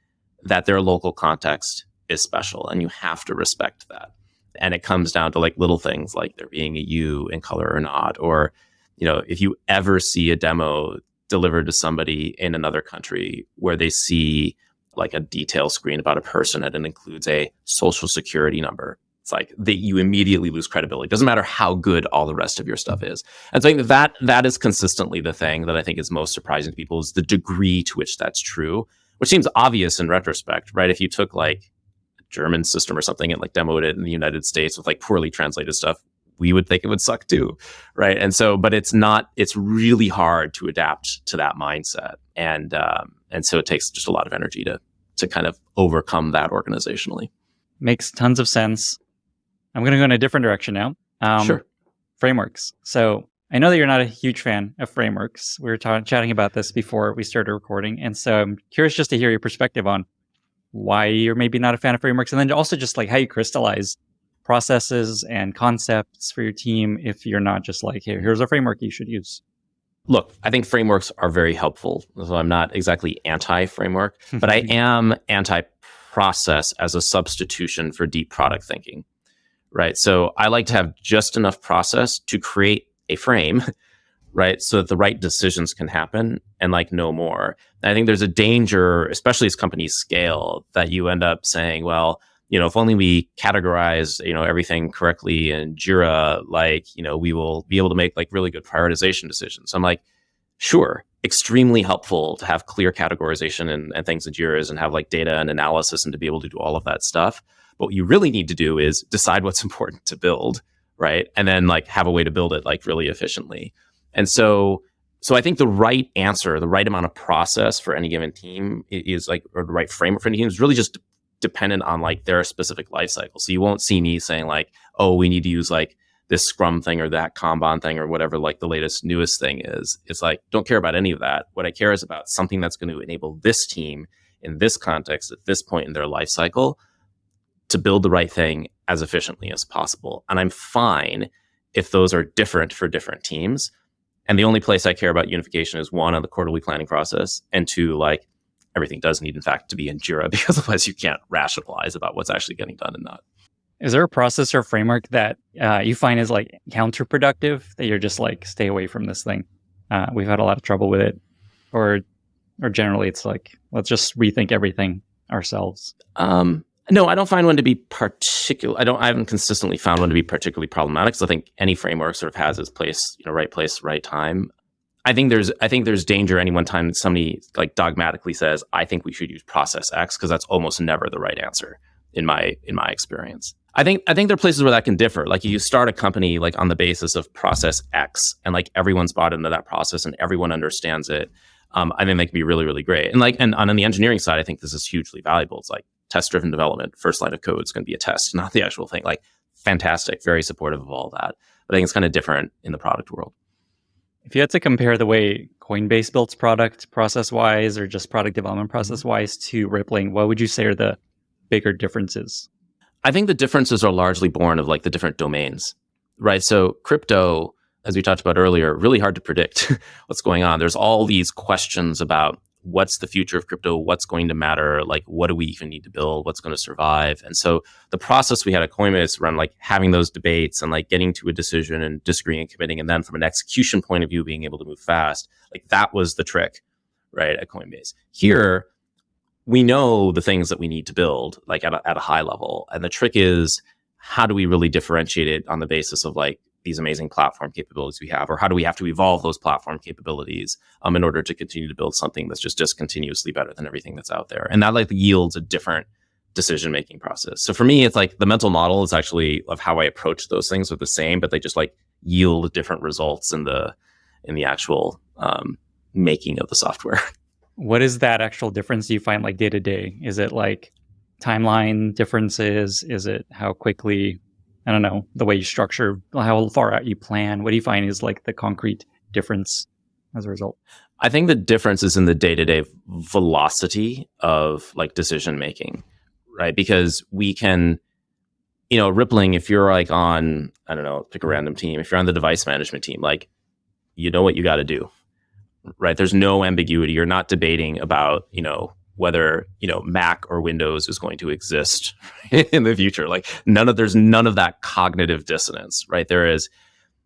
that their local context is special, and you have to respect that. And it comes down to like little things like there being a U in color or not, or, if you ever see a demo delivered to somebody in another country where they see like a detail screen about a person and it includes a social security number, it's like you immediately lose credibility. It doesn't matter how good all the rest of your stuff is. And so I think that is consistently the thing that I think is most surprising to people, is the degree to which that's true, which seems obvious in retrospect, right? If you took like a German system or something and like demoed it in the United States with like poorly translated stuff, we would think it would suck too, right? And so, but it's not. It's really hard to adapt to that mindset, and so it takes just a lot of energy to kind of overcome that organizationally. Makes tons of sense. I'm going to go in a different direction now. Sure. Frameworks. So I know that you're not a huge fan of frameworks. We were chatting about this before we started recording, and so I'm curious just to hear your perspective on why you're maybe not a fan of frameworks, and then also just like how you crystallize processes and concepts for your team if you're not just like, hey, here's a framework you should use. Look, I think frameworks are very helpful. So I'm not exactly anti-framework, but I am anti-process as a substitution for deep product thinking, right? So I like to have just enough process to create a frame, right? So that the right decisions can happen and like no more. And I think there's a danger, especially as companies scale, that you end up saying, well, if only we categorize, everything correctly in Jira, like, we will be able to make like really good prioritization decisions. I'm like, sure, extremely helpful to have clear categorization and things in Jiras and have like data and analysis and to be able to do all of that stuff. But what you really need to do is decide what's important to build, right? And then like have a way to build it like really efficiently. And so I think the right answer, the right amount of process for any given team is like, or the right framework for any team is really just dependent on like their specific life cycle. So you won't see me saying like, oh, we need to use like this Scrum thing or that Kanban thing or whatever like the latest, newest thing is. It's like, don't care about any of that. What I care is about something that's going to enable this team in this context at this point in their life cycle to build the right thing as efficiently as possible. And I'm fine if those are different for different teams. And the only place I care about unification is one, on the quarterly planning process, and two, like, everything does need, in fact, to be in Jira, because otherwise you can't rationalize about what's actually getting done and not. Is there a process or framework that you find is like counterproductive, that you're just like, stay away from this thing? We've had a lot of trouble with it. Or generally it's like, let's just rethink everything ourselves. No, I don't find one to be I haven't consistently found one to be particularly problematic. So I think any framework sort of has its place, right place, right time. I think there's danger any one time that somebody like dogmatically says, I think we should use process X, because that's almost never the right answer in my experience. I think there are places where that can differ. Like, you start a company like on the basis of process X, and like everyone's bought into that process and everyone understands it. I think that can be really, really great. And on the engineering side, I think this is hugely valuable. It's like test-driven development. First line of code is going to be a test, not the actual thing. Like, fantastic, very supportive of all that. But I think it's kind of different in the product world. If you had to compare the way Coinbase builds product process-wise, or just product development process-wise, to Rippling, what would you say are the bigger differences? I think the differences are largely born of like the different domains, right? So crypto, as we talked about earlier, really hard to predict what's going on. There's all these questions about what's the future of crypto, what's going to matter, like what do we even need to build, what's going to survive. And so the process we had at Coinbase around like having those debates and like getting to a decision and disagreeing and committing, and then from an execution point of view, being able to move fast, like that was the trick, right, at Coinbase. Here, we know the things that we need to build like at a high level. And the trick is, how do we really differentiate it on the basis of like these amazing platform capabilities we have, or how do we have to evolve those platform capabilities in order to continue to build something that's just continuously better than everything that's out there. And that like yields a different decision-making process. So for me, it's like the mental model is actually of how I approach those things are the same, but they just like yield different results in the actual making of the software. What is that actual difference you find like day to day? Is it like timeline differences? Is it how quickly, I don't know, the way you structure, how far out you plan? What do you find is like the concrete difference as a result? I think the difference is in the day-to-day velocity of like decision making, right? Because we can Rippling, if you're like on, I don't know, pick a random team, if you're on the device management team, like, you know what you got to do, right? There's no ambiguity. You're not debating about, whether, Mac or Windows is going to exist in the future. Like there's none of that cognitive dissonance, right?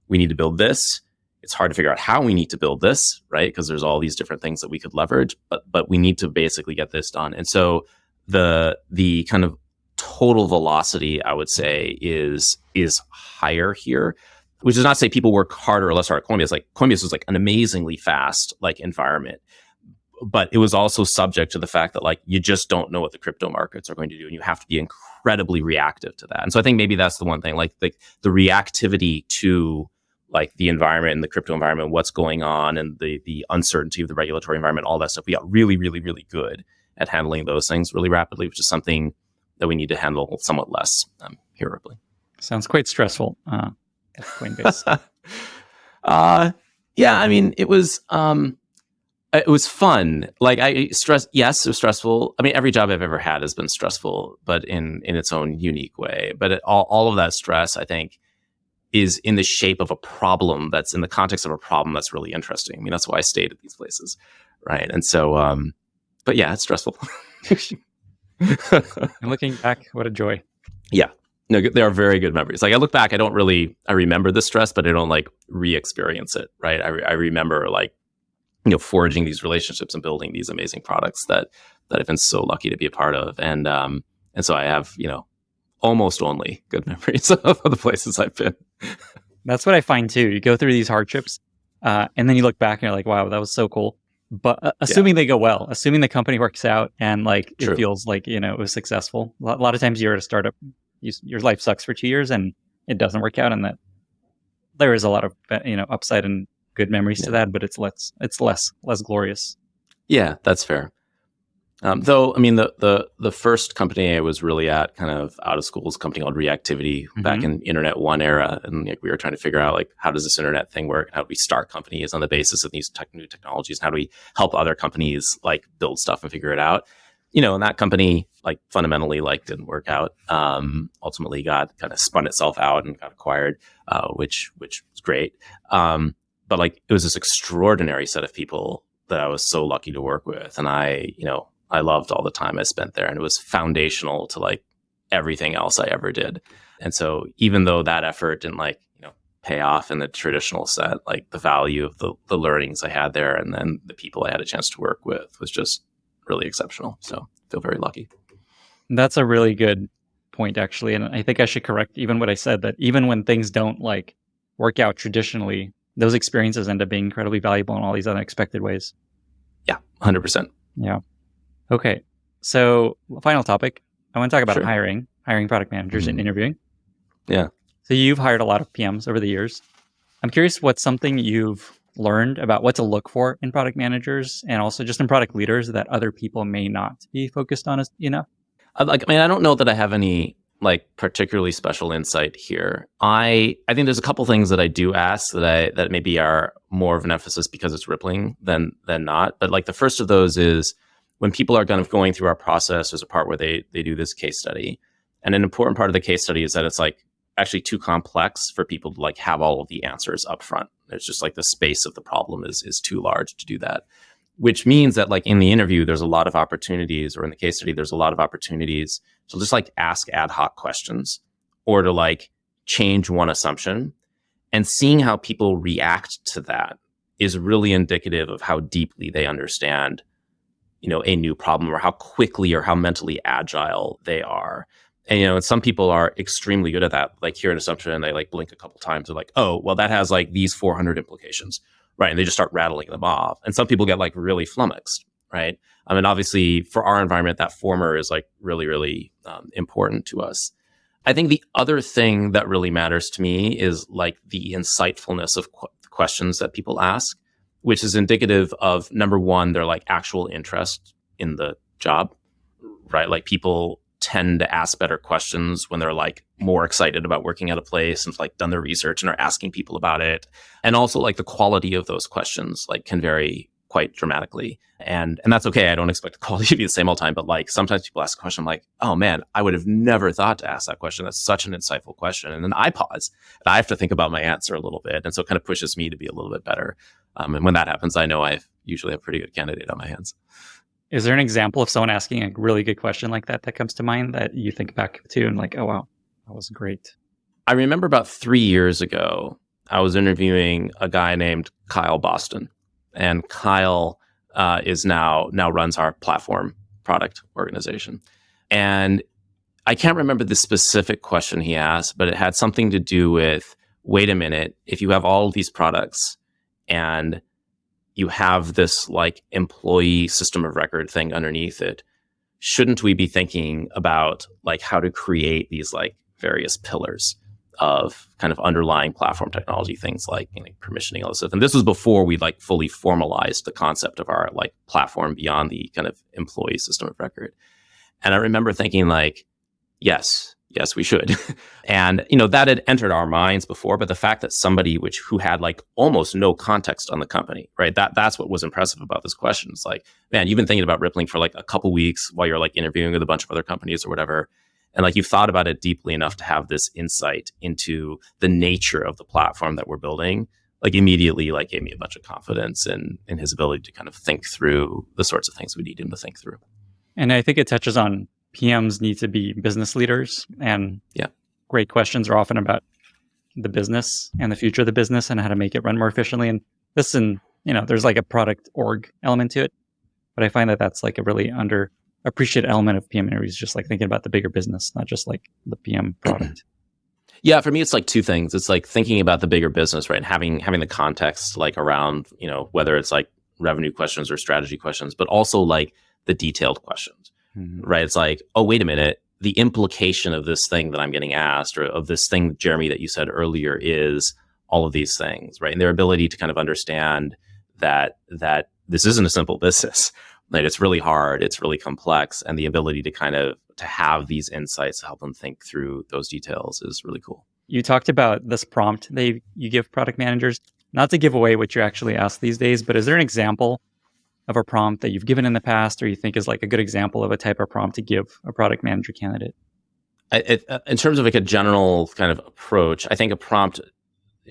We need to build this. It's hard to figure out how we need to build this, right? Because there's all these different things that we could leverage, but we need to basically get this done. And so the kind of total velocity, I would say, is higher here, which does not say people work harder or less hard at Coinbase. Like Coinbase was like an amazingly fast like environment, but it was also subject to the fact that like you just don't know what the crypto markets are going to do, and you have to be incredibly reactive to that. And so I think maybe that's the one thing, like the reactivity to like the environment and the crypto environment, what's going on, and the uncertainty of the regulatory environment, all that stuff. We got really, really, really good at handling those things really rapidly, which is something that we need to handle somewhat less here at Rippling. Sounds quite stressful at Coinbase. Yeah, I mean, it was fun. Like yes, it was stressful. I mean, every job I've ever had has been stressful, but in its own unique way. But all of that stress, I think, is in the shape of a problem that's in the context of a problem that's really interesting. I mean, that's why I stayed at these places, right? And so, but yeah, it's stressful. And looking back, what a joy. Yeah. No, they are very good memories. Like I look back, I remember the stress, but I don't like re-experience it, right? I remember like, forging these relationships and building these amazing products that I've been so lucky to be a part of. And so I have, almost only good memories of the places I've been. That's what I find too. You go through these hardships and then you look back and you're like, wow, that was so cool. But assuming they go well, assuming the company works out and like it feels like, it was successful. A lot of times you're at a startup, your life sucks for 2 years and it doesn't work out, and that there is a lot of, upside and good memories to that, but it's less glorious. Yeah, that's fair. Though, I mean, the first company I was really at, kind of out of school, is a company called Reactivity back in Internet 1 era. And like, we were trying to figure out, like, how does this internet thing work? How do we start companies on the basis of these new technologies? And how do we help other companies, like, build stuff and figure it out? And that company, like, fundamentally, like, didn't work out. Ultimately got kind of spun itself out and got acquired, which was great. But, like, it was this extraordinary set of people that I was so lucky to work with. And I loved all the time I spent there, and it was foundational to like everything else I ever did. And so even though that effort didn't like, pay off in the traditional set, like the value of the learnings I had there and then the people I had a chance to work with was just really exceptional. So I feel very lucky. That's a really good point, actually. And I think I should correct even what I said, that even when things don't like work out traditionally, those experiences end up being incredibly valuable in all these unexpected ways. Yeah, 100%. Yeah. Okay, so final topic. I want to talk about hiring product managers and interviewing. Yeah. So you've hired a lot of PMs over the years. I'm curious what's something you've learned about what to look for in product managers and also just in product leaders that other people may not be focused on enough? I don't know that I have any like particularly special insight here. I think there's a couple things that I do ask that maybe are more of an emphasis because it's Rippling than not. But like the first of those is, when people are kind of going through our process, there's a part where they do this case study. And an important part of the case study is that it's like actually too complex for people to like have all of the answers up front. There's just like the space of the problem is too large to do that, which means that like in the interview, there's a lot of opportunities, or in the case study, there's a lot of opportunities to just like ask ad hoc questions or to like change one assumption, and seeing how people react to that is really indicative of how deeply they understand a new problem, or how quickly or how mentally agile they are. And, and some people are extremely good at that. Like hear an assumption and they like blink a couple times. They're like, oh, well, that has like these 400 implications, right? And they just start rattling them off. And some people get like really flummoxed, right? I mean, obviously for our environment, that former is like really, really important to us. I think the other thing that really matters to me is like the insightfulness of questions that people ask, which is indicative of, number one, their like actual interest in the job, right? Like people tend to ask better questions when they're like more excited about working at a place and like done their research and are asking people about it. And also like the quality of those questions like can vary quite dramatically. And that's okay. I don't expect the quality to be the same all the time, but like sometimes people ask a question, I'm like, oh man, I would have never thought to ask that question. That's such an insightful question. And then I pause and I have to think about my answer a little bit. And so it kind of pushes me to be a little bit better. And when that happens, I know I usually have a pretty good candidate on my hands. Is there an example of someone asking a really good question like that comes to mind that you think back to and like, oh, wow, that was great? I remember about 3 years ago, I was interviewing a guy named Kyle Boston. And Kyle is now runs our platform product organization. And I can't remember the specific question he asked, but it had something to do with, wait a minute, if you have all of these products and you have this like employee system of record thing underneath it, shouldn't we be thinking about like how to create these like various pillars of kind of underlying platform technology, things like permissioning, all this stuff. And this was before we like fully formalized the concept of our like platform beyond the kind of employee system of record. And I remember thinking like, yes, we should. And, that had entered our minds before, but the fact that somebody who had like almost no context on the company, right? That's what was impressive about this question. It's like, man, you've been thinking about Rippling for like a couple weeks while you're like interviewing with a bunch of other companies or whatever. And like you've thought about it deeply enough to have this insight into the nature of the platform that we're building, like immediately like gave me a bunch of confidence in his ability to kind of think through the sorts of things we need him to think through. And I think it touches on PMs need to be business leaders, and great questions are often about the business and the future of the business and how to make it run more efficiently. And there's like a product org element to it, but I find that that's like a really underappreciated element of PM interviews, just like thinking about the bigger business, not just like the PM product. Yeah, for me, it's like two things. It's like thinking about the bigger business, right? And having the context like around, whether it's like revenue questions or strategy questions, but also like the detailed questions, right? It's like, oh, wait a minute. The implication of this thing that I'm getting asked, or of this thing, Jeremy, that you said earlier, is all of these things, right? And their ability to kind of understand that this isn't a simple business, right? It's really hard, it's really complex, and the ability to kind of to have these insights to help them think through those details is really cool. You talked about this prompt you give product managers, not to give away what you actually ask these days, but is there an example of a prompt that you've given in the past, or you think is like a good example of a type of prompt to give a product manager candidate? In terms of like a general kind of approach, I think a prompt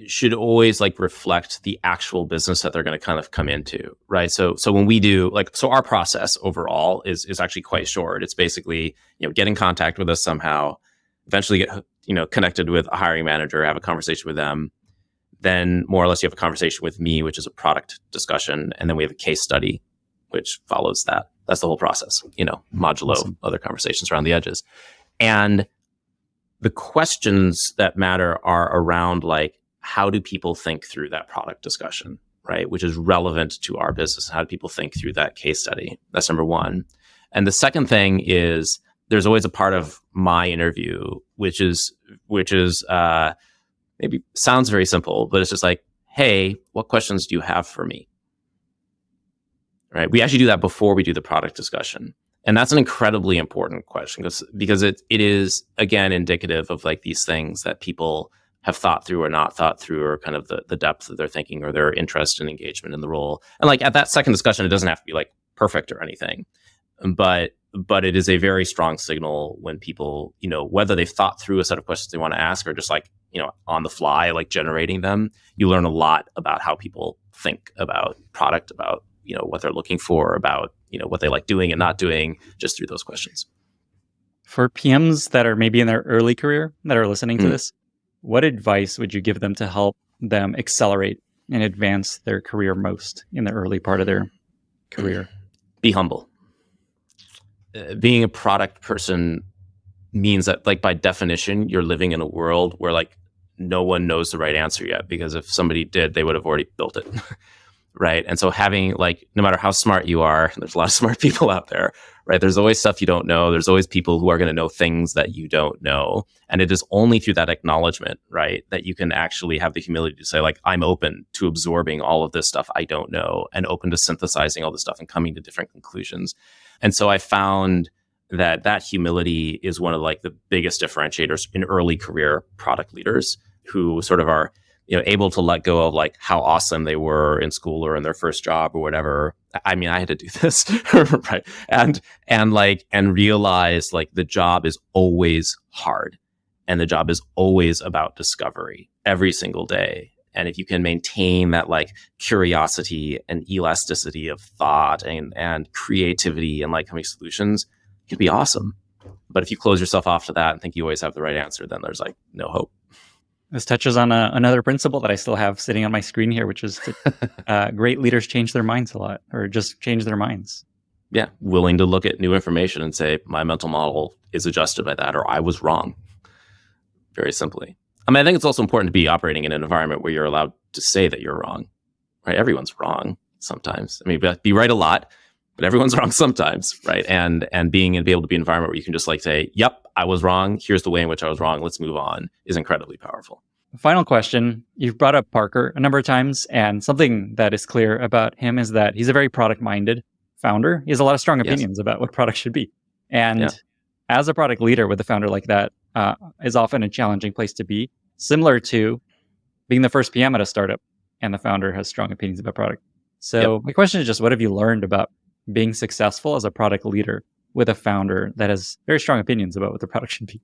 should always like reflect the actual business that they're going to kind of come into, right? So when we do so our process overall is actually quite short. It's basically, get in contact with us somehow, eventually get, connected with a hiring manager, have a conversation with them. Then more or less you have a conversation with me, which is a product discussion. And then we have a case study, which follows that. That's the whole process, modulo Awesome. Other conversations around the edges. And the questions that matter are around like, how do people think through that product discussion, right? Which is relevant to our business. How do people think through that case study? That's number one. And the second thing is there's always a part of my interview, which is maybe sounds very simple, but it's just like, hey, what questions do you have for me? Right? We actually do that before we do the product discussion. And that's an incredibly important question because it is, again, indicative of like these things that people have thought through or not thought through, or kind of the depth of their thinking or their interest and engagement in the role. And like at that second discussion, it doesn't have to be like perfect or anything, but it is a very strong signal when people, whether they've thought through a set of questions they want to ask or just like, on the fly, like generating them, you learn a lot about how people think about product, about, what they're looking for, about, what they like doing and not doing, just through those questions. For PMs that are maybe in their early career that are listening to this, what advice would you give them to help them accelerate and advance their career most in the early part of their career? Be humble. Being a product person means that, like, by definition, you're living in a world where like no one knows the right answer yet, because if somebody did, they would have already built it. Right. And so having like, no matter how smart you are, there's a lot of smart people out there, right? There's always stuff you don't know. There's always people who are going to know things that you don't know. And it is only through that acknowledgement, right, that you can actually have the humility to say, like, I'm open to absorbing all of this stuff I don't know, and open to synthesizing all this stuff and coming to different conclusions. And so I found that humility is one of like the biggest differentiators in early career product leaders, who sort of are able to let go of like how awesome they were in school or in their first job or whatever. I mean, I had to do this, right? And realize like the job is always hard, and the job is always about discovery every single day. And if you can maintain that like curiosity and elasticity of thought and creativity and like coming solutions, it can be awesome. But if you close yourself off to that and think you always have the right answer, then there's like no hope. This touches on another principle that I still have sitting on my screen here, which is great leaders change their minds a lot, or just change their minds. Yeah, willing to look at new information and say, my mental model is adjusted by that, or I was wrong. Very simply. I mean, I think it's also important to be operating in an environment where you're allowed to say that you're wrong, right? Everyone's wrong sometimes. I mean, be right a lot, but everyone's wrong sometimes, right? And be able to be an environment where you can just like say, yep, I was wrong. Here's the way in which I was wrong. Let's move on is incredibly powerful. Final question. You've brought up Parker a number of times, and something that is clear about him is that he's a very product-minded founder. He has a lot of strong opinions about what products should be. And as a product leader with a founder like that is often a challenging place to be, similar to being the first PM at a startup and the founder has strong opinions about product. So my question is just, what have you learned about being successful as a product leader with a founder that has very strong opinions about what the product should be?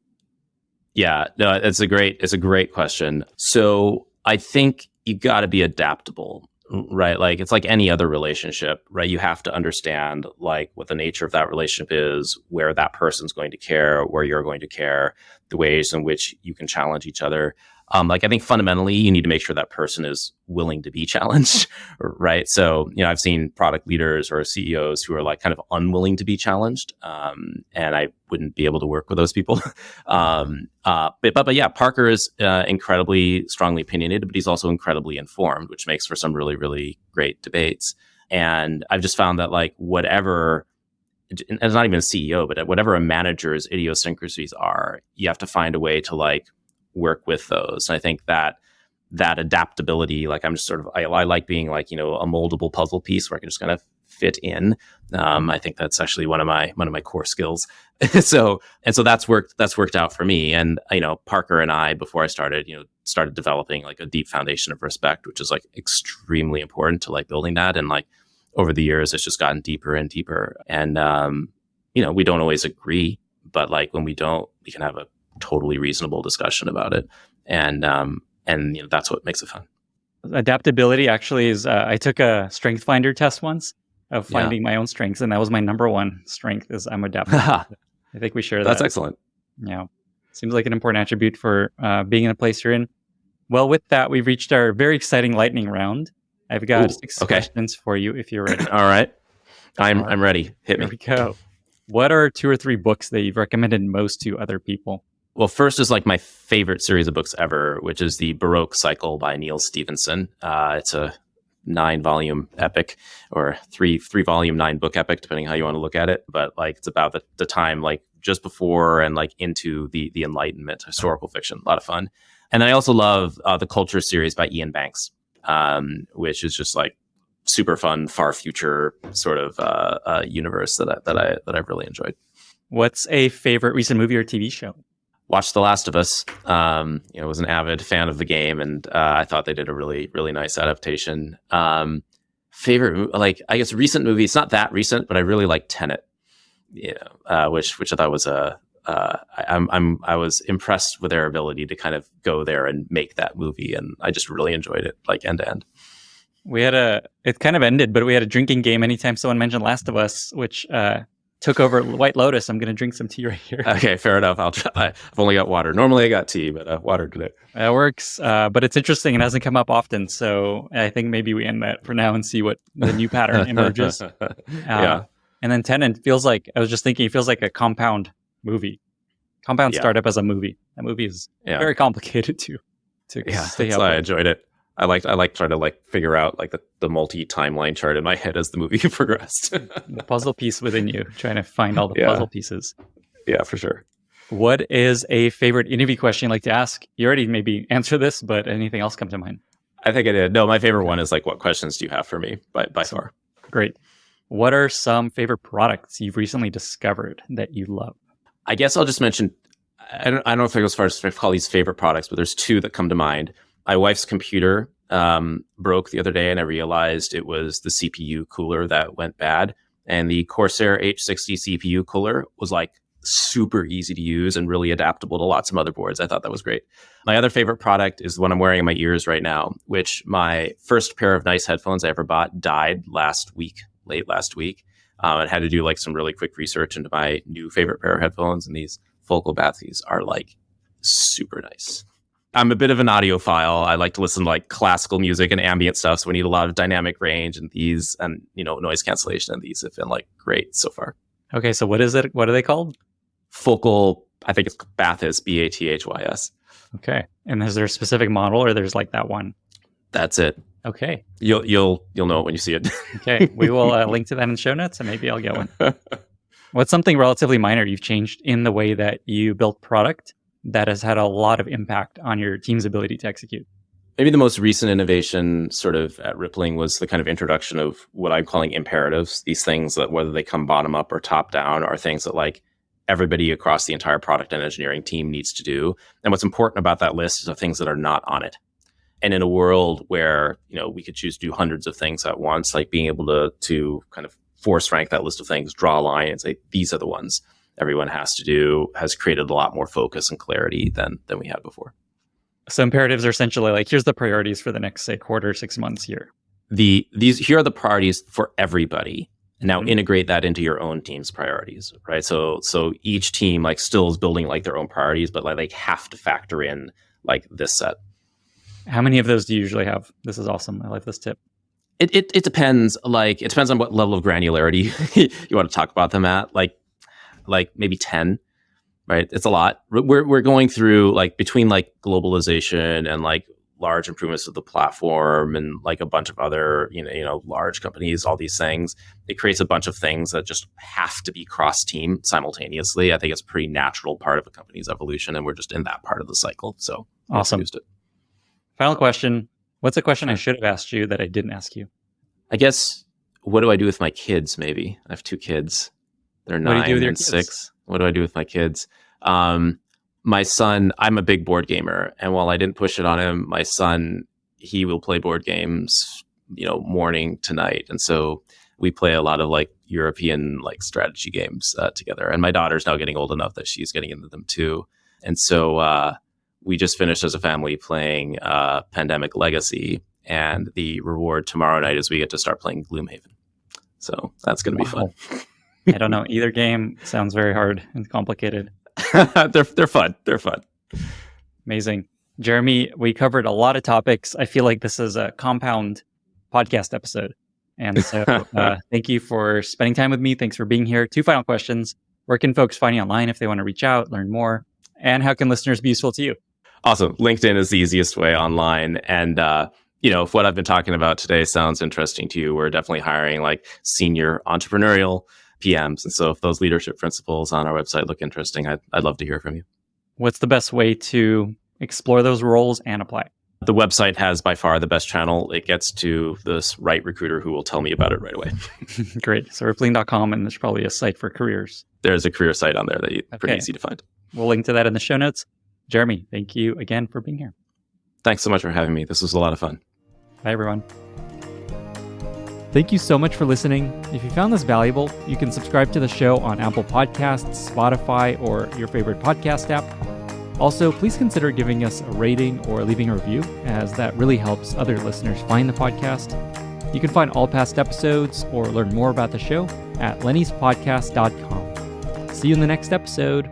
Yeah, no, it's a great question. So I think you got to be adaptable, right? Like it's like any other relationship, right? You have to understand like what the nature of that relationship is, where that person's going to care, where you're going to care, the ways in which you can challenge each other. Like I think fundamentally you need to make sure that person is willing to be challenged, right? So, I've seen product leaders or CEOs who are like kind of unwilling to be challenged. And I wouldn't be able to work with those people. But yeah, Parker is incredibly strongly opinionated, but he's also incredibly informed, which makes for some really, really great debates. And I've just found that like whatever, and it's not even a CEO, but whatever a manager's idiosyncrasies are, you have to find a way to like work with those. And I think that adaptability, like I'm just sort of, I like being like, a moldable puzzle piece where I can just kind of fit in. I think that's actually one of my core skills. So that's worked out for me. And, Parker and I, before I started developing like a deep foundation of respect, which is like extremely important to like building that. And like over the years, it's just gotten deeper and deeper. And, we don't always agree, but like when we don't, we can have a totally reasonable discussion about it. And that's what makes it fun. Adaptability actually is, I took a strength finder test once of finding my own strengths. And that was my number one strength is I'm adaptable. I think we share that. That's excellent. Yeah. Seems like an important attribute for being in a place you're in. Well, with that, we've reached our very exciting lightning round. I've got 6 questions for you if you're ready. All right. I'm ready. Hit me. Here we go. What are 2 or 3 books that you've recommended most to other people? Well, first is like my favorite series of books ever, which is the Baroque Cycle by Neil Stephenson. It's a 9-volume epic, or 3-volume 9-book epic, depending how you want to look at it. But like it's about the time like just before and like into the Enlightenment, historical fiction, a lot of fun. And then I also love the Culture series by Ian Banks, which is just like super fun, far future sort of universe that I've really enjoyed. What's a favorite recent movie or TV show? Watched The Last of Us. Was an avid fan of the game, and I thought they did a really, really nice adaptation. Favorite, like I guess recent movie. It's not that recent, but I really like Tenet. Which I thought was I was impressed with their ability to kind of go there and make that movie, and I just really enjoyed it, like end to end. It kind of ended, but we had a drinking game anytime someone mentioned Last of Us, which took over White Lotus. I'm going to drink some tea right here. Okay, fair enough. I'll try. I've only got water. Normally I got tea, but water today. That works. But it's interesting. It hasn't come up often. So I think maybe we end that for now and see what the new pattern emerges. Yeah. And then Tenet feels like, I was just thinking, it feels like a compound movie. Compound startup as a movie. That movie is very complicated to stay up. I enjoyed it. I like trying to like figure out like the multi-timeline chart in my head as the movie progressed. The puzzle piece within you, trying to find all the puzzle pieces. Yeah, for sure. What is a favorite interview question you like to ask? You already maybe answer this, but anything else come to mind? I think I did. No, my favorite one is like, what questions do you have for me by far? Great. What are some favorite products you've recently discovered that you love? I guess I'll just mention, I don't know if I go as far as to call these favorite products, but there's 2 that come to mind. My wife's computer broke the other day, and I realized it was the CPU cooler that went bad. And the Corsair H60 CPU cooler was like super easy to use and really adaptable to lots of motherboards. I thought that was great. My other favorite product is the one I'm wearing in my ears right now, which my first pair of nice headphones I ever bought died late last week. I had to do like some really quick research into my new favorite pair of headphones, and these Focal Bathies are like super nice. I'm a bit of an audiophile. I like to listen to like classical music and ambient stuff, so we need a lot of dynamic range, and these and noise cancellation, and these have been like great so far. Okay, so what is it? What are they called? Focal, I think it's Bathys, Bathys. Okay, and is there a specific model, or there's like that one? That's it. Okay, you'll know it when you see it. Okay, we will link to that in the show notes, and maybe I'll get one. What's something relatively minor you've changed in the way that you built product that has had a lot of impact on your team's ability to execute? Maybe the most recent innovation sort of at Rippling was the kind of introduction of what I'm calling imperatives. These things that, whether they come bottom up or top down, are things that like everybody across the entire product and engineering team needs to do. And what's important about that list is the things that are not on it. And in a world where, we could choose to do hundreds of things at once, like being able to kind of force rank that list of things, draw a line and say, these are the ones everyone has to do, has created a lot more focus and clarity than we had before. So imperatives are essentially like, here's the priorities for the next, say, quarter, 6 months here. Here are the priorities for everybody. And now integrate that into your own team's priorities, right? So each team like still is building like their own priorities, but like they have to factor in like this set. How many of those do you usually have? This is awesome. I like this tip. It depends. Like it depends on what level of granularity you want to talk about them at. Like maybe 10, right? It's a lot. We're going through like between like globalization and like large improvements of the platform and like a bunch of other large companies, all these things. It creates a bunch of things that just have to be cross team simultaneously. I think it's a pretty natural part of a company's evolution, and we're just in that part of the cycle. So awesome. Used it. Final question. What's a question I should have asked you that I didn't ask you? I guess, what do I do with my kids? Maybe I have 2 kids. They're 9 and 6. What do I do with my kids? My son, I'm a big board gamer, and while I didn't push it on him, my son, he will play board games, morning to night, and so we play a lot of like European like strategy games together. And my daughter's now getting old enough that she's getting into them too, and so we just finished as a family playing Pandemic Legacy, and the reward tomorrow night is we get to start playing Gloomhaven. So that's going to be fun. I don't know. Either game sounds very hard and complicated. They're fun. They're fun. Amazing. Jeremy, we covered a lot of topics. I feel like this is a compound podcast episode. And so thank you for spending time with me. Thanks for being here. 2 final questions. Where can folks find you online if they want to reach out, learn more? And how can listeners be useful to you? Awesome. LinkedIn is the easiest way online. And, if what I've been talking about today sounds interesting to you, we're definitely hiring like senior entrepreneurial PMs. And so if those leadership principles on our website look interesting, I'd love to hear from you. What's the best way to explore those roles and apply? The website has by far the best channel. It gets to this right recruiter who will tell me about it right away. Great. So rippling.com, and there's probably a site for careers. There's a career site on there that's pretty easy to find. We'll link to that in the show notes. Jeremy, thank you again for being here. Thanks so much for having me. This was a lot of fun. Bye, everyone. Thank you so much for listening. If you found this valuable, you can subscribe to the show on Apple Podcasts, Spotify, or your favorite podcast app. Also, please consider giving us a rating or leaving a review, as that really helps other listeners find the podcast. You can find all past episodes or learn more about the show at lennyspodcast.com. See you in the next episode.